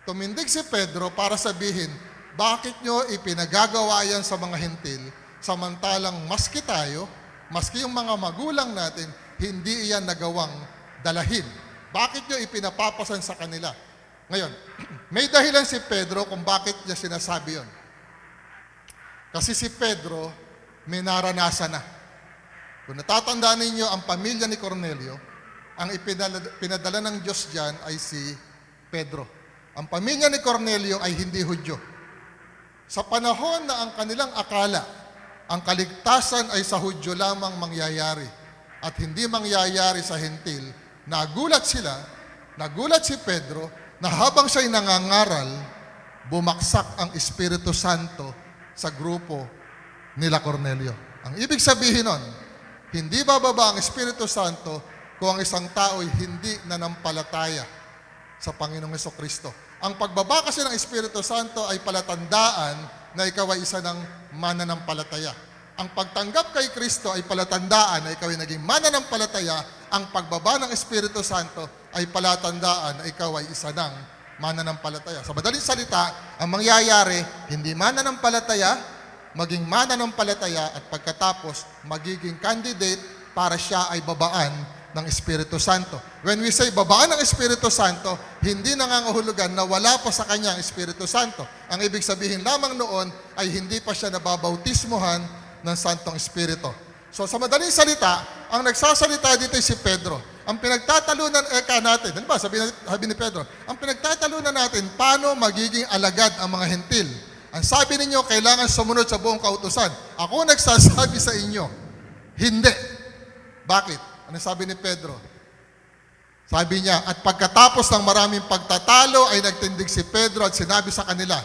Tumindig si Pedro para sabihin, bakit nyo ipinagagawa yan sa mga hentil, samantalang maski tayo, maski yung mga magulang natin, hindi iyan nagawang dalahin. Bakit nyo ipinapapasan sa kanila? Ngayon, may dahilan si Pedro kung bakit niya sinasabi yon. Kasi si Pedro may naranasan na. Kung natatandaan ninyo ang pamilya ni Cornelio, ang pinadala ng Diyos dyan ay si Pedro. Ang pamilya ni Cornelio ay hindi Hudyo. Sa panahon na ang kanilang akala, ang kaligtasan ay sa Hudyo lamang mangyayari at hindi mangyayari sa hentil, nagulat si Pedro na habang siya'y nangangaral, bumaksak ang Espiritu Santo sa grupo nila Cornelio. Ang ibig sabihin nun, hindi bababa ang Espiritu Santo kung ang isang tao ay hindi nanampalataya sa Panginoong Hesukristo. Ang pagbaba kasi ng Espiritu Santo ay palatandaan na ikaw ay isa ng mananampalataya. Ang pagtanggap kay Kristo ay palatandaan na ikaw ay naging mananampalataya. Ang pagbaba ng Espiritu Santo ay palatandaan na ikaw ay isa ng mananampalataya. Sa madaling salita, ang mangyayari, hindi mananampalataya, maging mananampalataya at pagkatapos magiging candidate para siya ay babaan ng Espiritu Santo. When we say babaan ng Espiritu Santo, hindi nangangahulugan na wala pa sa kanya ang Espiritu Santo. Ang ibig sabihin lamang noon ay hindi pa siya nababautismuhan ng Santong Espiritu. So sa madaling salita, ang nagsasalita dito ay si Pedro. Ang pinagtatalunan natin, ano ba, sabi ni Pedro, ang pinagtatalunan natin, paano magiging alagad ang mga hentil? Ang sabi ninyo, kailangan sumunod sa buong kautusan. Ako nagsasabi sa inyo, hindi. Bakit? Ano sabi ni Pedro? Sabi niya, at pagkatapos ng maraming pagtatalo ay nagtindig si Pedro at sinabi sa kanila,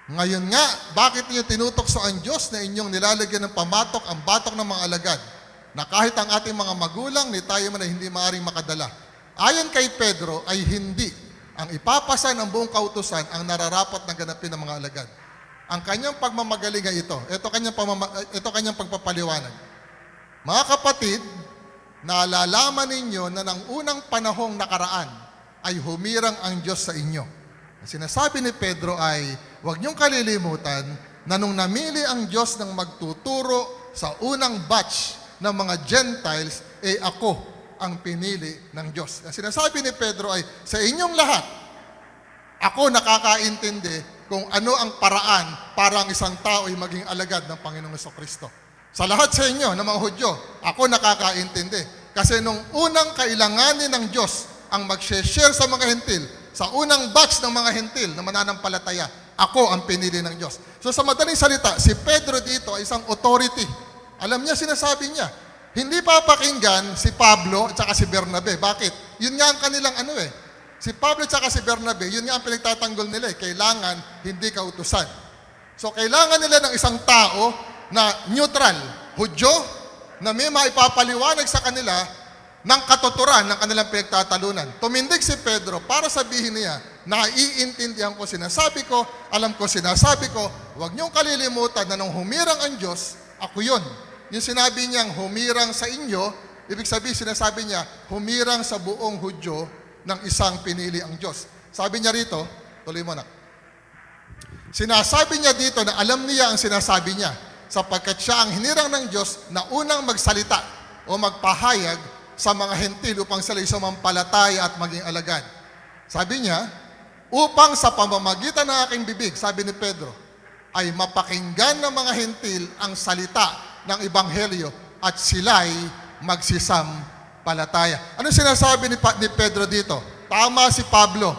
Ngayon nga, bakit niyo tinutokso ang Diyos na inyong nilalagyan ng pamatok ang batok ng mga alagad, na kahit ang ating mga magulang ni tayo man ay hindi maaaring makadala? Ayon kay Pedro ay hindi ang ipapasa ng buong kautusan ang nararapat na ganapin ng mga alagad. Ang kanyang pagmamagaling ay ito. Ito kanyang pagpapaliwanag. Mga kapatid, naalalaman ninyo na ng unang panahong nakaraan ay humirang ang Diyos sa inyo. Ang sinasabi ni Pedro ay, huwag niyong kalilimutan na nung namili ang Diyos ng magtuturo sa unang batch ng mga Gentiles, ako ang pinili ng Diyos. Ang sinasabi ni Pedro ay, sa inyong lahat, ako nakakaintindi kung ano ang paraan para ang isang tao ay maging alagad ng Panginoong Jesucristo. Sa lahat sa inyo na mga Hudyo, ako nakakaintindi. Kasi nung unang kailanganin ng Diyos ang mag-share sa mga hentil, sa unang batch ng mga hentil na mananampalataya, ako ang pinili ng Diyos. So sa madaling salita, si Pedro dito ay isang authority. Alam niya, sinasabi niya, hindi papakinggan si Pablo at saka si Bernabe. Bakit? Yun nga ang kanilang Si Pablo at saka si Bernabe, yun nga ang pinagtatanggol nila. Kailangan hindi kautusan. So kailangan nila ng isang tao na neutral, Hudyo, na may maipapaliwanag sa kanila ng katuturan ng kanilang pinagtatalunan. Tumindig si Pedro para sabihin niya, naiintindihan ko sinasabi ko, alam ko sinasabi ko, huwag niyong kalilimutan na nung humirang ang Diyos, ako yun. Yung sinabi niyang humirang sa inyo, ibig sabihin sinasabi niya, humirang sa buong Hudyo ng isang pinili ang Diyos. Sabi niya rito, tuloy mo na. Sinasabi niya dito na alam niya ang sinasabi niya, sapagkat siya ang hinirang ng Diyos na unang magsalita o magpahayag sa mga hentil upang sila sumampalataya at maging alagad. Sabi niya, upang sa pamamagitan ng aking bibig, sabi ni Pedro, ay mapakinggan ng mga hentil ang salita ng Ebanghelyo at sila'y magsisampalataya. Ano sinasabi ni Pedro dito? Tama si Pablo.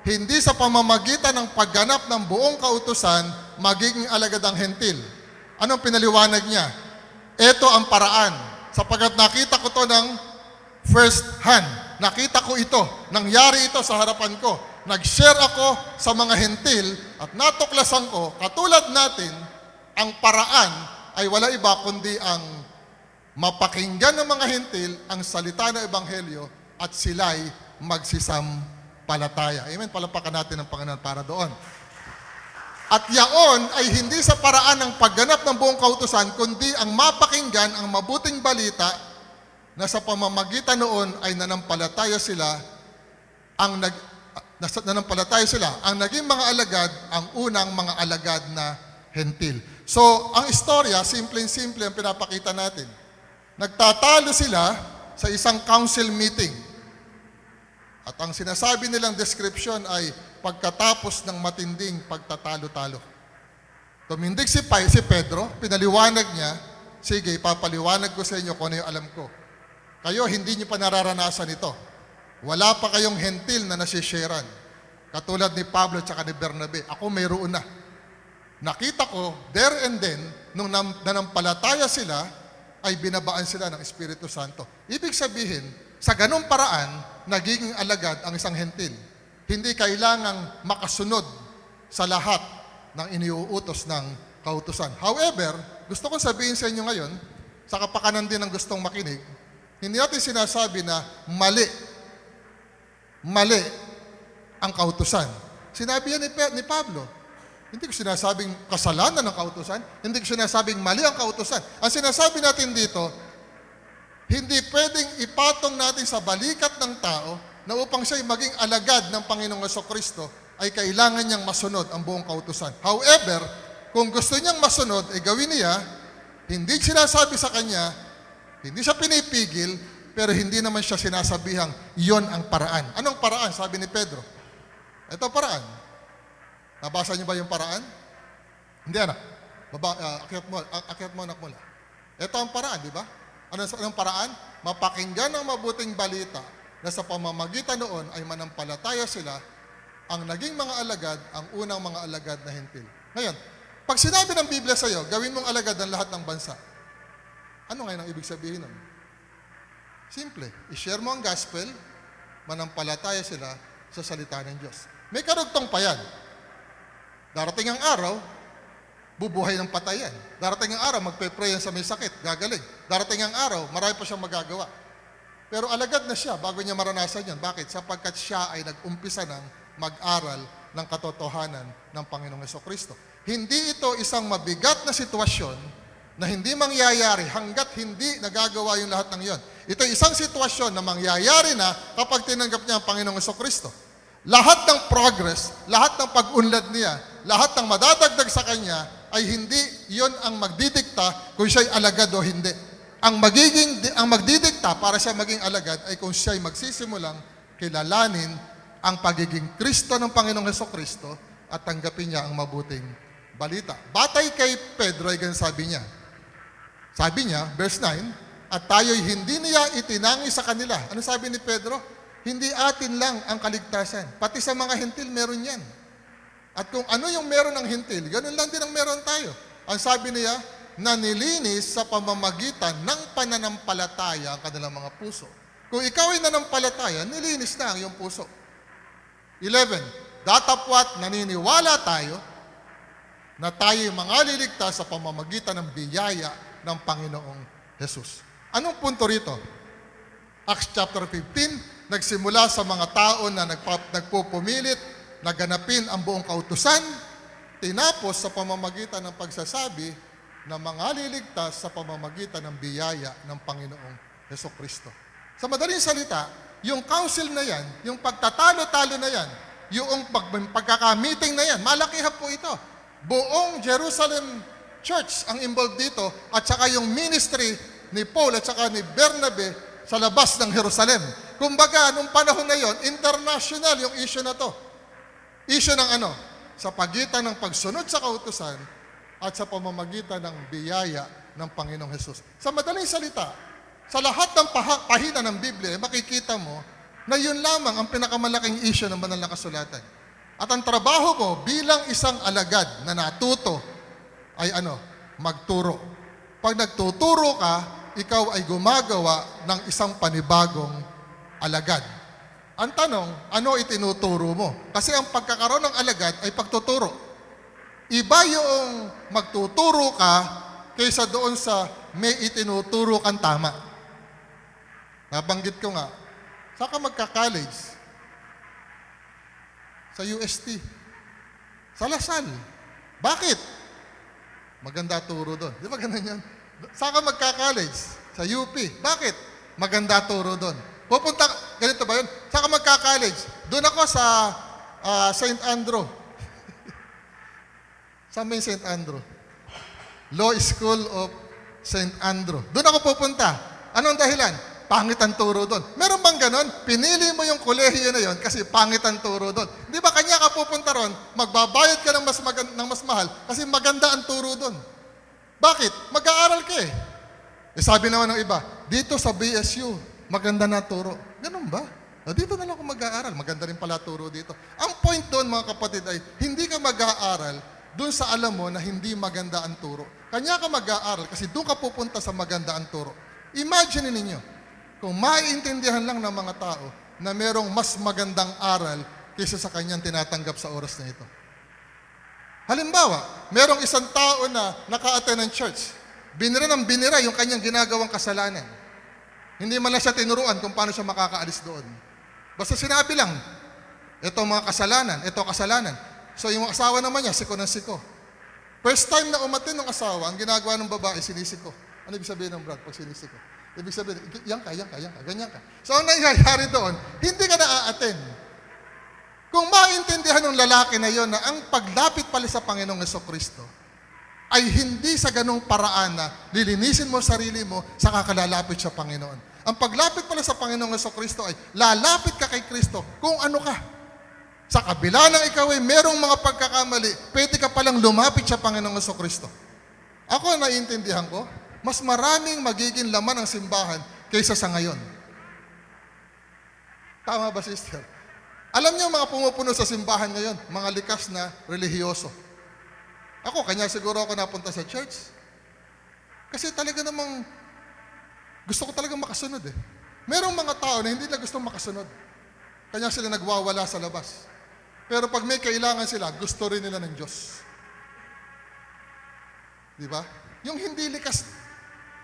Hindi sa pamamagitan ng pagganap ng buong kautusan, magiging alagad ang hentil. Anong pinaliwanag niya? Ito ang paraan. Sapagkat nakita ko to ng first hand. Nakita ko ito. Nangyari ito sa harapan ko. Nag-share ako sa mga hentil at natuklasan ko, katulad natin, ang paraan ay wala iba kundi ang mapakinggan ng mga hentil ang salita ng Ebanghelyo at sila'y magsisampalataya. Amen? Palapakan natin ang Panginoon para doon. At yaon ay hindi sa paraan ng pagganap ng buong kautusan, kundi ang mapakinggan ang mabuting balita na sa pamamagitan noon ay nanampalataya sila, ang naging mga alagad, ang unang mga alagad na hentil. So, ang istorya, simple ang pinapakita natin. Nagtatalo sila sa isang council meeting. At ang sinasabi nilang description ay pagkatapos ng matinding pagtatalo-talo. Tumindig si Pedro, pinaliwanag niya, sige, ipapaliwanag ko sa inyo kung ano yung alam ko. Kayo, hindi niyo pa nararanasan ito. Wala pa kayong hentil na nasisharean. Katulad ni Pablo at ni Bernabe. Ako mayroon na. Nakita ko, there and then, nung nanampalataya sila, ay binabaan sila ng Espiritu Santo. Ibig sabihin, sa ganung paraan, nagiging alagad ang isang hentil. Hindi kailangang makasunod sa lahat ng iniuutos ng kautusan. However, gusto kong sabihin sa inyo ngayon, sa kapakanan din ng gustong makinig, hindi natin sinasabi na mali ang kautusan. Sinabi yan ni Pablo. Hindi ko sinasabing kasalanan ng kautusan. Hindi ko sinasabing mali ang kautusan. Ang sinasabi natin dito, hindi pwedeng ipatong natin sa balikat ng tao na upang siya'y maging alagad ng Panginoong Jesucristo ay kailangan niyang masunod ang buong kautusan. However, kung gusto niyang masunod, gawin niya, hindi sinasabi sa kanya, hindi siya pinipigil, pero hindi naman siya sinasabihang, iyon ang paraan. Anong paraan? Sabi ni Pedro. Ito ang paraan. Nabasa niyo ba yung paraan? Hindi, anak. Akyat mo, anak mo lang. Ito ang paraan, di ba? Anong paraan? Mapakinggan ang mabuting balita na sa pamamagitan noon ay manampalataya sila, ang naging mga alagad, ang unang mga alagad na hentil. Ngayon, pag sinabi ng Biblia sa iyo, gawin mong alagad ang lahat ng bansa. Ano ngayon ang ibig sabihin nun? Simple. I-share mo ang gospel, manampalataya sila sa salita ng Diyos. May karugtong pa yan. Darating ang araw, bubuhay ng patay yan. Darating ang araw, magpe-pray yan sa may sakit, gagaling. Darating ang araw, marami pa siyang magagawa. Pero alagad na siya bago niya maranasan yan. Bakit? Sapagkat siya ay nag-umpisa ng mag-aral ng katotohanan ng Panginoong Hesukristo. Hindi ito isang mabigat na sitwasyon na hindi mangyayari hanggat hindi nagagawa yung lahat ng yon. Ito isang sitwasyon na mangyayari na kapag tinanggap niya ang Panginoong Hesukristo. Lahat ng progress, lahat ng pag-unlad niya, lahat ng madadagdag sa kanya ay hindi yon ang magdidikta kung siya'y alagad o hindi. Ang magdidikta para siya maging alagad ay kung siya'y magsisimulang kilalanin ang pagiging Kristo ng Panginoong Hesukristo at tanggapin niya ang mabuting balita. Batay kay Pedro ay ganun sabi niya. Sabi niya, verse 9, at tayo'y hindi niya itinangi sa kanila. Ano sabi ni Pedro? Hindi atin lang ang kaligtasan. Pati sa mga hentil, meron yan. At kung ano yung meron ng hentil, ganun lang din ang meron tayo. Ang sabi niya, na nilinis sa pamamagitan ng pananampalataya ang kanilang mga puso. Kung ikaw ay nanampalataya, nilinis na ang iyong puso. 11, datapwat naniniwala tayo na tayo'y mangaliligtas sa pamamagitan ng biyaya ng Panginoong Jesus. Anong punto rito? Acts chapter 15, nagsimula sa mga tao na nagpupumilit, naganapin ang buong kautusan, tinapos sa pamamagitan ng pagsasabi na mangaliligtas sa pamamagitan ng biyaya ng Panginoong Hesukristo. Sa madaling salita, yung council na yan, yung pagtatalo-talo na yan, yung pagkakamiting na yan, malakihan po ito. Buong Jerusalem Church ang involved dito at saka yung ministry ni Paul at saka ni Bernabe sa labas ng Jerusalem. Kumbaga, nung panahon na yon, international yung issue na to. Issue ng ano? Sa pagitan ng pagsunod sa kautusan at sa pamamagitan ng biyaya ng Panginoong Hesus. Sa madaling salita, sa lahat ng pahina ng Biblia, makikita mo na yun lamang ang pinakamalaking issue ng banal na kasulatan. At ang trabaho mo bilang isang alagad na natuto ay magturo. Pag nagtuturo ka, ikaw ay gumagawa ng isang panibagong alagad. Ang tanong, ano itinuturo mo? Kasi ang pagkakaroon ng alagad ay pagtuturo. Iba yung magtuturo ka kaysa doon sa may itinuturo kang tama. Nabanggit ko nga, saan ka magka-college? Sa UST. Sa Lasal. Bakit? Maganda turo doon. Di ba ganun yan? Saan ka magka-college? Sa UP. Bakit? Maganda turo doon. Pupunta, ganito ba yun? Saan ka magka-college? Doon ako sa St. Andrew. Saan ba yung St. Andrew? Law School of St. Andrew. Doon ako pupunta. Anong dahilan? Pangit ang turo doon. Meron bang ganon? Pinili mo yung kolehiyo na yon kasi pangit ang turo doon. Di ba kanya ka pupunta ron, magbabayad ka ng mas mahal kasi maganda ang turo doon. Bakit? Mag-aaral ka eh. Sabi naman ng iba, dito sa BSU, maganda na turo. Ganun ba? Dito na lang ako mag-aaral. Maganda rin pala turo dito. Ang point doon mga kapatid ay, hindi ka mag-aaral doon sa alam mo na hindi maganda ang turo. Kanya ka mag-aaral kasi doon ka pupunta sa maganda ang turo. Imagine ninyo, kung maiintindihan lang ng mga tao na merong mas magandang aral kaysa sa kanyang tinatanggap sa oras na ito. Halimbawa, merong isang tao na naka-attend ng church. Binira ng binira yung kanyang ginagawang kasalanan. Hindi man lang siya tinuruan kung paano siya makakaalis doon. Basta sinabi lang, ito mga kasalanan, ito kasalanan. So yung asawa naman niya, siko ng siko. First time na umatin ng asawa, ang ginagawa ng babae, sinisiko. Ano ibig sabihin ng brad pag sinisiko? Ibig sabihin, yan ka, ganyan ka. So ang nangyayari doon, hindi ka na-a-attend. Kung maintindihan ng lalaki na yon na ang paglapit pala sa Panginoong Hesukristo ay hindi sa ganong paraan na lilinisin mo sarili mo sa kakalalapit sa Panginoon. Ang paglapit pala sa Panginoong Hesukristo ay lalapit ka kay Kristo kung ano ka. Sa kabila ng ikaw ay merong mga pagkakamali, pwede ka palang lumapit sa Panginoong Hesukristo. Ako naiintindihan ko, mas maraming magiging laman ng simbahan kaysa sa ngayon. Tama ba, sister? Alam niyo mga pumupuno sa simbahan ngayon, mga likas na relihiyoso. Ako, kanya siguro ako napunta sa church. Kasi talaga namang gusto ko talagang makasunod eh. Merong mga tao na hindi na gusto makasunod. Kanya sila nagwawala sa labas. Pero pag may kailangan sila, gusto rin nila ng Diyos. Di ba? Yung hindi likas,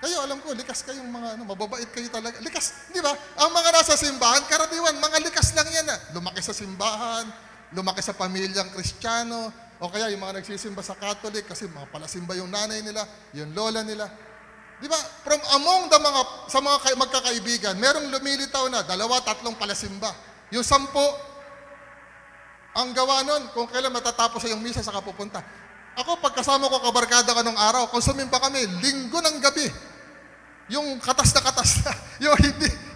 kayo alam ko, likas kayong mga mababait kayo talaga. Likas, di ba? Ang mga nasa simbahan, karaniwan, mga likas lang yan. Lumaki sa simbahan, lumaki sa pamilyang Kristiyano, o kaya yung mga nagsisimba sa Catholic kasi mga palasimba yung nanay nila, yung lola nila. Di ba? From among the sa mga magkakaibigan, merong lumilitaw na 2-3 palasimba. Yung 10, ang gawa nun, kung kailan matatapos sa yung misa sa kapupunta. Ako, pagkasama ko kabarkada ka nung araw, kung sumimba kami, linggo ng gabi. Yung katas na katas na, yung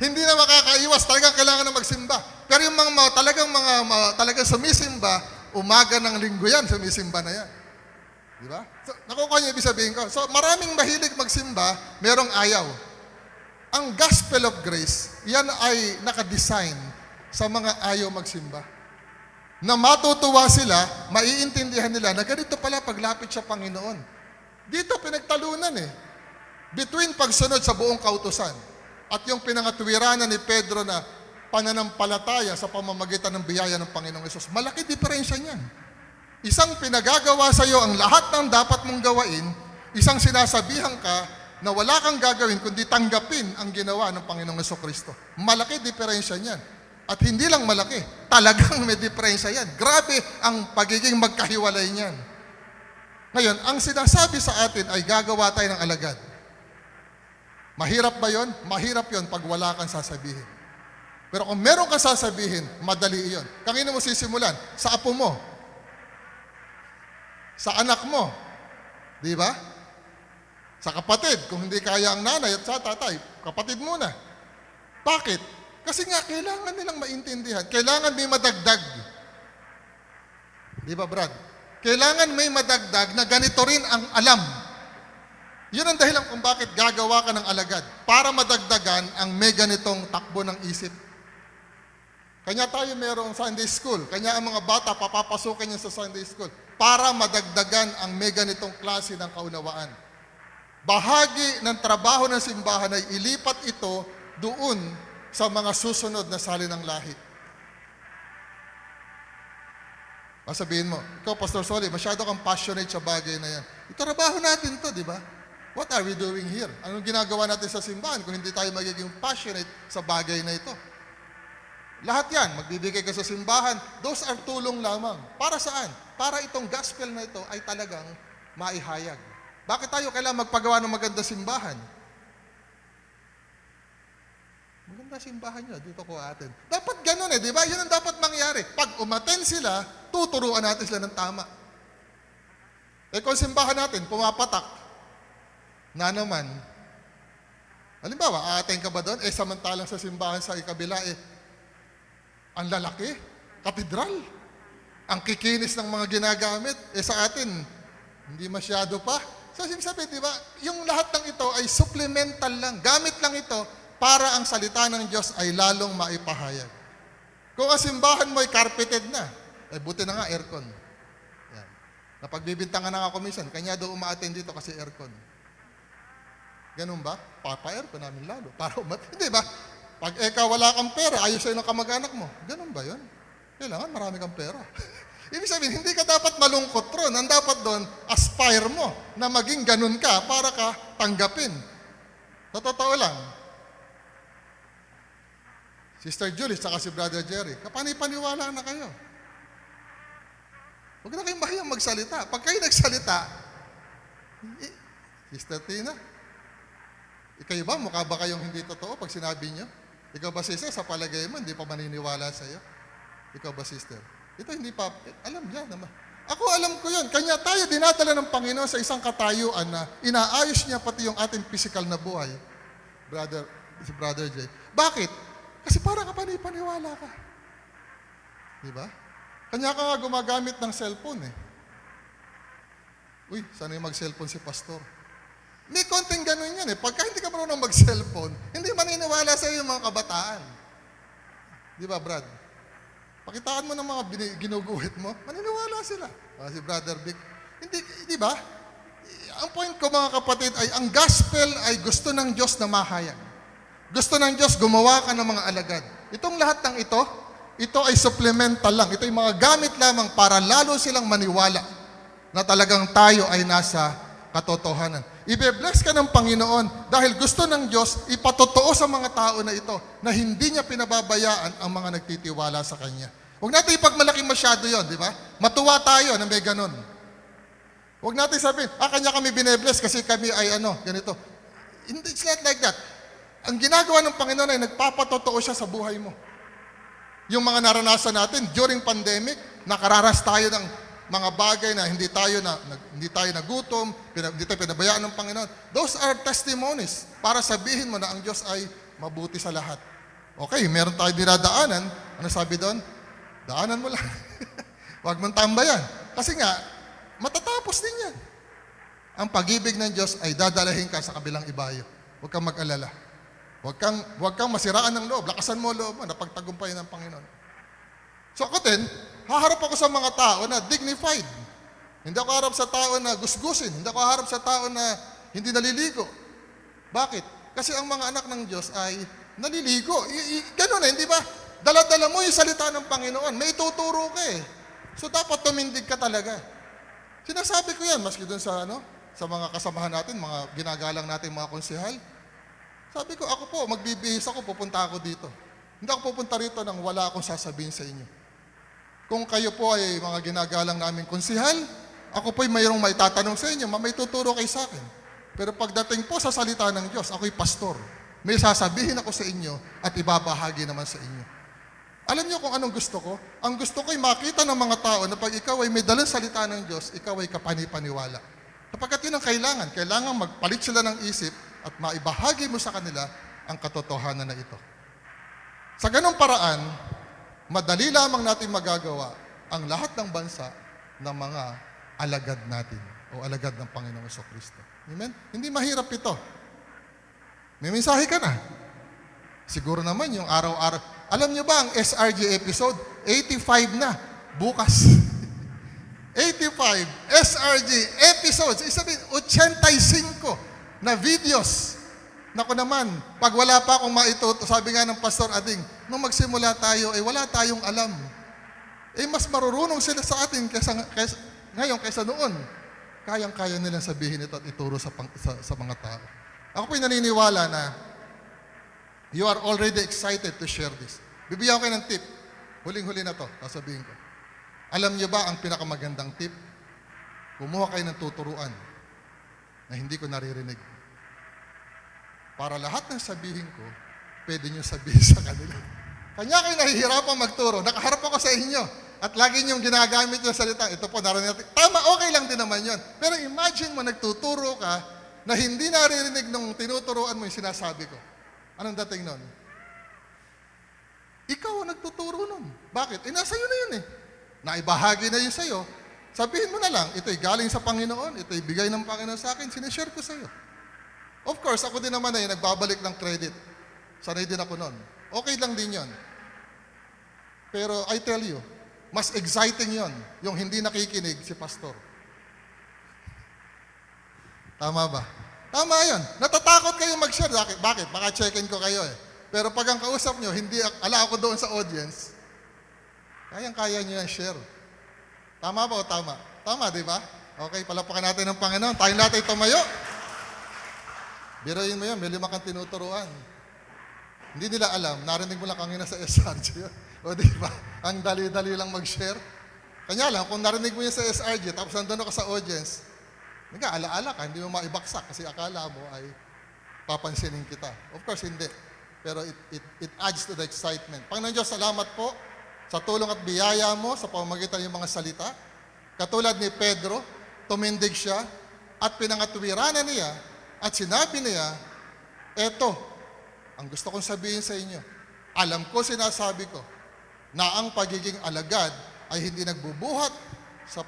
hindi na makakaiwas, talagang kailangan na magsimba. Pero yung talagang sumisimba, umaga ng linggo yan, sumisimba na yan. Di ba? So, nakukuha niyo ibig sabihin ko. So, maraming mahilig magsimba, merong ayaw. Ang gospel of grace, yan ay nakadesign sa mga ayaw magsimba. Na matutuwa sila, maiintindihan nila na ganito pala paglapit sa Panginoon. Dito pinagtalunan between pagsunod sa buong kautusan at yung pinangatwiranan ni Pedro na pananampalataya sa pamamagitan ng biyaya ng Panginoong Hesus. Malaki diferensya niyan. Isang pinagagawa sa iyo ang lahat ng dapat mong gawain, isang sinasabihan ka na wala kang gagawin kundi tanggapin ang ginawa ng Panginoong Jesucristo. Malaki diferensya niyan. At hindi lang malaki, talagang may diferensya yan. Grabe ang pagiging magkahiwalay niyan. Ngayon, ang sinasabi sa atin ay gagawa tayo ng alagad. Mahirap ba yon? Mahirap yon pag wala kang sasabihin. Pero kung meron kang sasabihin, madali iyon. Kanino mo sisimulan? Sa apo mo. Sa anak mo. Di ba? Sa kapatid. Kung hindi kaya ang nanay at sa tatay, kapatid muna. Bakit? Kasi nga, kailangan nilang maintindihan. Kailangan may madagdag. Di ba, Brad? Kailangan may madagdag na ganito rin ang alam. Yun ang dahilan kung bakit gagawa ka ng alagad. Para madagdagan ang may ganitong takbo ng isip. Kanya tayo merong Sunday school. Kanya ang mga bata, papapasukin niya sa Sunday school. Para madagdagan ang may ganitong klase ng kaunawaan. Bahagi ng trabaho ng simbahan ay ilipat ito doon sa mga susunod na salinang lahi. Sabihin mo, ikaw, Pastor Soli, masyado kang passionate sa bagay na yan. Ito, trabaho natin to, di ba? What are we doing here? Anong ginagawa natin sa simbahan kung hindi tayo magiging passionate sa bagay na ito? Lahat yan, magbibigay ka sa simbahan, those are tulong lamang. Para saan? Para itong gospel na ito ay talagang maihayag. Bakit tayo kailangan magpagawa ng maganda simbahan? Maganda simbahan nyo, dito ko atin. Dapat ganun di ba? Yun ang dapat mangyari. Pag umaten sila, tuturuan natin sila ng tama. Kung simbahan natin, pumapatak, na naman, halimbawa, aaten ka ba doon? Samantalang sa simbahan sa ikabila, ang lalaki, katedral, ang kikinis ng mga ginagamit, sa atin, hindi masyado pa. So, sinasabi, di ba, yung lahat ng ito ay supplemental lang, gamit lang ito para ang salita ng Diyos ay lalong maipahayag. Kung ang simbahan mo ay carpeted na, buti na nga aircon. Yan. Napagbibintangan na nga ako minsan, kanya daw umaattend dito kasi aircon. Ganun ba? Papa-aircon namin lalo. Para hindi ba? Pag wala kang pera, ayos sa'yo ng kamag-anak mo. Ganun ba yun? Kailangan marami kang pera. Ibig sabihin, hindi ka dapat malungkot ron. Ang dapat doon, aspire mo na maging ganun ka para ka tanggapin. Sa totoo lang, Sister Julie, saka si Brother Jerry, kapanipaniwala na kayo. Huwag na kayong mahiyang magsalita. Pag kayo nagsalita, Sister Tina, ikaw ba, mukha ba kayong hindi totoo pag sinabi nyo? Ikaw ba, sister, sa palagay mo, hindi pa maniniwala sa'yo? Ikaw ba, sister? Ito hindi pa, alam niya naman. Ako alam ko yun. Kanya tayo dinadala ng Panginoon sa isang katayuan na inaayos niya pati yung ating physical na buhay. Si Brother Jay. Bakit? Kasi para ka panipaniwala ka. Di ba? Kanya ka nga gumagamit ng cellphone Uy, sana yung mag-cellphone si pastor? May konting ganun yan Pagka hindi ka marunong mag-cellphone, hindi maniniwala sa iyo yung mga kabataan. Di ba, Brad? Pakitaan mo ng mga ginuguhit mo, maniniwala sila. Si Brother Vic. Hindi, di ba? Ang point ko, mga kapatid, ay ang gospel ay gusto ng Diyos na mahayag. Gusto ng Diyos gumawa ka ng mga alagad. Itong lahat ng ito, ito ay supplemental lang. Ito ay mga gamit lamang para lalo silang maniwala na talagang tayo ay nasa katotohanan. Ibe-bless ka ng Panginoon dahil gusto ng Diyos ipatotoo sa mga tao na ito na hindi niya pinababayaan ang mga nagtitiwala sa Kanya. Huwag natin ipagmalaki masyado yon, di ba? Matuwa tayo na may ganun. Huwag natin sabihin, kanya kami binebless kasi kami ay ganito. It's not like that. Ang ginagawa ng Panginoon ay nagpapatotoo siya sa buhay mo. Yung mga naranasan natin during pandemic, nakararas tayo ng mga bagay na hindi tayo nagutom, hindi tayo pinabayaan ng Panginoon. Those are testimonies para sabihin mo na ang Diyos ay mabuti sa lahat. Okay, meron tayo dinadaanan. Ano sabi doon? Daanan mo lang. Huwag mong tambayan. Kasi nga, matatapos din yan. Ang pag-ibig ng Diyos ay dadalahin ka sa kabilang ibayo. Huwag kang mag-alala. Huwag kang masiraan ng loob. Lakasan mo loob mo na pagtagumpayan ng Panginoon. So ako din, haharap ako sa mga tao na dignified. Hindi ako harap sa tao na gusgusin. Hindi ako harap sa tao na hindi naliligo. Bakit? Kasi ang mga anak ng Diyos ay naliligo. Ganun hindi ba? Dala-dala mo yung salita ng Panginoon. May ituturo ka eh. So dapat tumindig ka talaga. Sinasabi ko yan, maski dun sa mga kasamahan natin, mga ginagalang natin, mga konsehal. Sabi ko, ako po, magbibihis ako, pupunta ako dito. Hindi ako pupunta rito nang wala akong sasabihin sa inyo. Kung kayo po ay mga ginagalang namin konsehal, ako po ay mayroong maitatanong sa inyo, may tuturo kayo sa akin. Pero pagdating po sa salita ng Diyos, ako'y pastor. May sasabihin ako sa inyo at ibabahagi naman sa inyo. Alam niyo kung anong gusto ko? Ang gusto ko ay makita ng mga tao na pag ikaw ay may dalang salita ng Diyos, ikaw ay kapanipaniwala. Kapagkat yun ang kailangan magpalit sila ng isip at maibahagi mo sa kanila ang katotohanan na ito. Sa ganong paraan, madali lamang natin magagawa ang lahat ng bansa ng mga alagad natin o alagad ng Panginoong Jesucristo. Amen? Hindi mahirap ito. May mensahe ka na. Siguro naman yung araw-araw. Alam niyo ba ang SRG episode? 85 na. Bukas. 85 SRG episodes. Isabihin, 85 na videos. Naku naman, pag wala pa akong maituto, sabi nga ng Pastor Ading, nung magsimula tayo, wala tayong alam. Mas marurunong sila sa atin ngayon kaysa noon. Kayang-kaya nilang sabihin ito at ituro sa mga tao. Ako po'y naniniwala na you are already excited to share this. Bibigyan ko kayo ng tip. Huling-huli na to, sasabihin ko. Alam niyo ba ang pinakamagandang tip? Kumuha kayo ng tuturuan na hindi ko naririnig. Para lahat ng sabihin ko, pwede niyo sabihin sa kanila. Kanya kayo nahihirapan magturo. Nakaharap ako sa inyo. At lagi niyong ginagamit yung salita. Ito po, narinig natin. Tama, okay lang din naman yun. Pero imagine mo, nagtuturo ka na hindi naririnig nung tinuturuan mo yung sinasabi ko. Anong dating nun? Ikaw ang nagtuturo nun. Bakit? Nasa iyo na yun eh. Naibahagi na yun sa'yo. Sabihin mo na lang, ito'y galing sa Panginoon, ito'y bigay ng Panginoon sa akin, sinishare ko sa'yo. Of course, ako din naman ay nagbabalik ng credit. Sanay din ako nun. Okay lang din yun. Pero I tell you, mas exciting yon yung hindi nakikinig si pastor. Tama ba? Tama yun. Natatakot kayo mag-share. Bakit? Baka check-in ko kayo eh. Pero pag ang kausap nyo, hindi, ala ako doon sa audience, kayang-kaya nyo yan share. Tama ba o tama? Tama, di ba? Okay, palapakan natin ng Panginoon. Tayong lahat ay tumayo. Biruin mo yan, may 5 kang tinuturuan. Hindi nila alam, narinig mo lang kanina sa SRG yun. O di ba? Ang dali-dali lang mag-share. Kanya lang, kung narinig mo yan sa SRG, tapos nandun ka sa audience, ala-ala ka, hindi mo maibaksak kasi akala mo ay papansinin kita. Of course, hindi. Pero it adds to the excitement. Panginoon Diyos, salamat po sa tulong at biyaya mo sa pamamagitan ng mga salita. Katulad ni Pedro, tumindig siya at pinangatwiranan niya at sinabi niya, eto, ang gusto kong sabihin sa inyo, alam ko sinasabi ko na ang pagiging alagad ay hindi nagbubuhat sa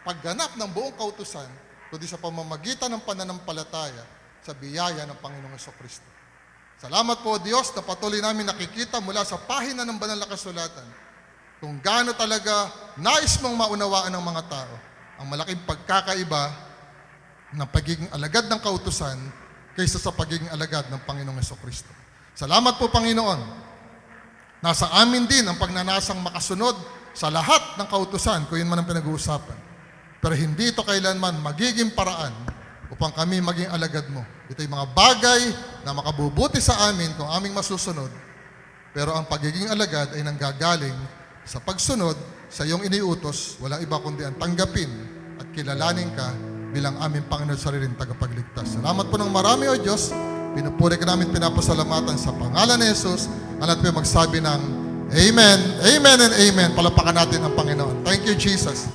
pagganap ng buong kautusan, kundi sa pamamagitan ng pananampalataya sa biyaya ng Panginoong Jesucristo. Salamat po, Diyos, na patuloy namin nakikita mula sa pahina ng banal na kasulatan kung gaano talaga nais mong maunawaan ng mga tao ang malaking pagkakaiba ng pagiging alagad ng kautusan kaysa sa pagiging alagad ng Panginoong Jesucristo. Salamat po, Panginoon. Nasa amin din ang pagnanasang makasunod sa lahat ng kautusan kung yun man ang pinag-uusapan. Pero hindi ito kailanman magiging paraan upang kami maging alagad mo. Ito'y mga bagay na makabubuti sa amin kung aming masusunod. Pero ang pagiging alagad ay nanggagaling sa pagsunod sa iyong iniutos, walang iba kundi ang tanggapin at kilalanin ka bilang aming Panginoon at sariling tagapagligtas. Salamat po ng marami, O Diyos. Pinupuri ka namin, pinapasalamatan sa pangalan ni Jesus. At po magsabi ng Amen, Amen, and Amen. Palapakan natin ang Panginoon. Thank you, Jesus.